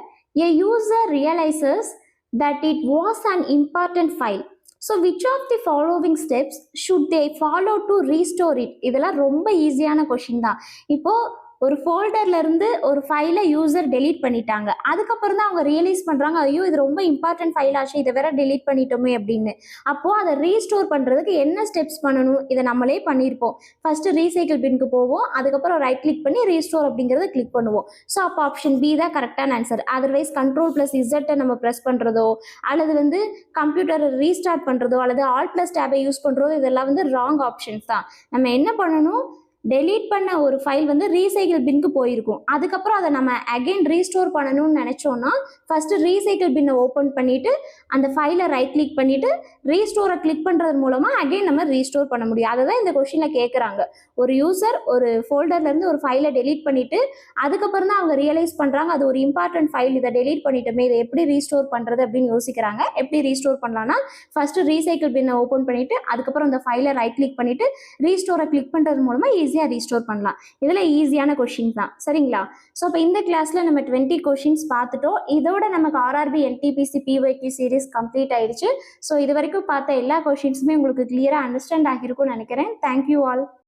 a user realizes that it was an important file. So which of the following steps should they follow to restore it? இதெல்லாம் ரொம்ப ஈஸியான question தான். இப்போ ஒரு ஃபோல்டர்ல இருந்து ஒரு ஃபைலை யூசர் டெலீட் பண்ணிட்டாங்க. அதுக்கப்புறம் தான் அவங்க ரியலைஸ் பண்ணுறாங்க, ஐயோ இது ரொம்ப இம்பார்ட்டன்ட் ஃபைல் ஆச்சு, இதை வேற டெலீட் பண்ணிட்டோமே அப்படின்னு. அப்போது அதை ரீஸ்டோர் பண்ணுறதுக்கு என்ன ஸ்டெப்ஸ் பண்ணணும்? இதை நம்மளே பண்ணியிருப்போம். ஃபஸ்ட்டு ரீசைக்கிள் பின்க்கு போவோம், அதுக்கப்புறம் ரைட் கிளிக் பண்ணி ரீஸ்டோர் அப்படிங்கிறத கிளிக் பண்ணுவோம். ஸோ அப்போ ஆப்ஷன் பி தான் கரெக்டான ஆன்சர். அதர்வைஸ் Ctrl+Z நம்ம ப்ரெஸ் பண்ணுறதோ அல்லது வந்து கம்ப்யூட்டரை ரீஸ்டார்ட் பண்ணுறதோ அல்லது Alt+Tab யூஸ் பண்ணுறதோ இதெல்லாம் வந்து ராங் ஆப்ஷன்ஸ் தான். நம்ம என்ன பண்ணணும்? டெலீட் பண்ண ஒரு ஃபைல் வந்து ரீசைக்கிள் பின்க்கு போயிருக்கும். அதுக்கப்புறம் அதை நம்ம அகைன் ரீஸ்டோர் பண்ணணும்னு நினச்சோன்னா ஃபஸ்ட்டு ரீசைக்கிள் பின்னை ஓப்பன் பண்ணிவிட்டு அந்த ஃபைலை ரைட் கிளிக் பண்ணிவிட்டு ரீஸ்டோரை கிளிக் பண்ணுறது மூலமாக அகைன் நம்ம ரீஸ்டோர் பண்ண முடியும். அதை தான் இந்த கொஸ்டினில் கேட்குறாங்க. ஒரு யூசர் ஒரு ஃபோல்டர்லேருந்து ஒரு ஃபைலை டெலீட் பண்ணிவிட்டு அதுக்கப்புறம் தான் அவங்க ரியலைஸ் பண்ணுறாங்க அது ஒரு இம்பார்ட்டன்ட் ஃபைல், இதை டெலீட் பண்ணிட்டோமே, இதை எப்படி ரீஸ்டோர் பண்ணுறது அப்படின்னு யோசிக்கிறாங்க. எப்படி ரீஸ்டோர் பண்ணலான்னா ஃபஸ்ட்டு ரீசைக்கிள் பின்னை ஓப்பன் பண்ணிவிட்டு அதுக்கப்புறம் அந்த ஃபைலை ரைட் கிளிக் பண்ணிவிட்டு ரீஸ்டோரை கிளிக் பண்ணுறது மூலமாக ஈஸியாக ரீஸ்டோர் பண்ணலாம். இதில் ஈஸியான கொஸ்டின் தான். சரிங்களா? ஸோ இப்போ இந்த கிளாஸில் நம்ம 20 கொஸ்டின்ஸ் பார்த்துட்டோம். இதோட நமக்கு RRB NTPC PYQ series complete ஆயிடுச்சு. ஸோ இது வரைக்கும் பார்த்த எல்லா கொஸ்டின்ஸுமே உங்களுக்கு கிளியராக அண்டர்ஸ்டாண்ட் ஆகியிருக்கும்னு நினைக்கிறேன். Thank you all.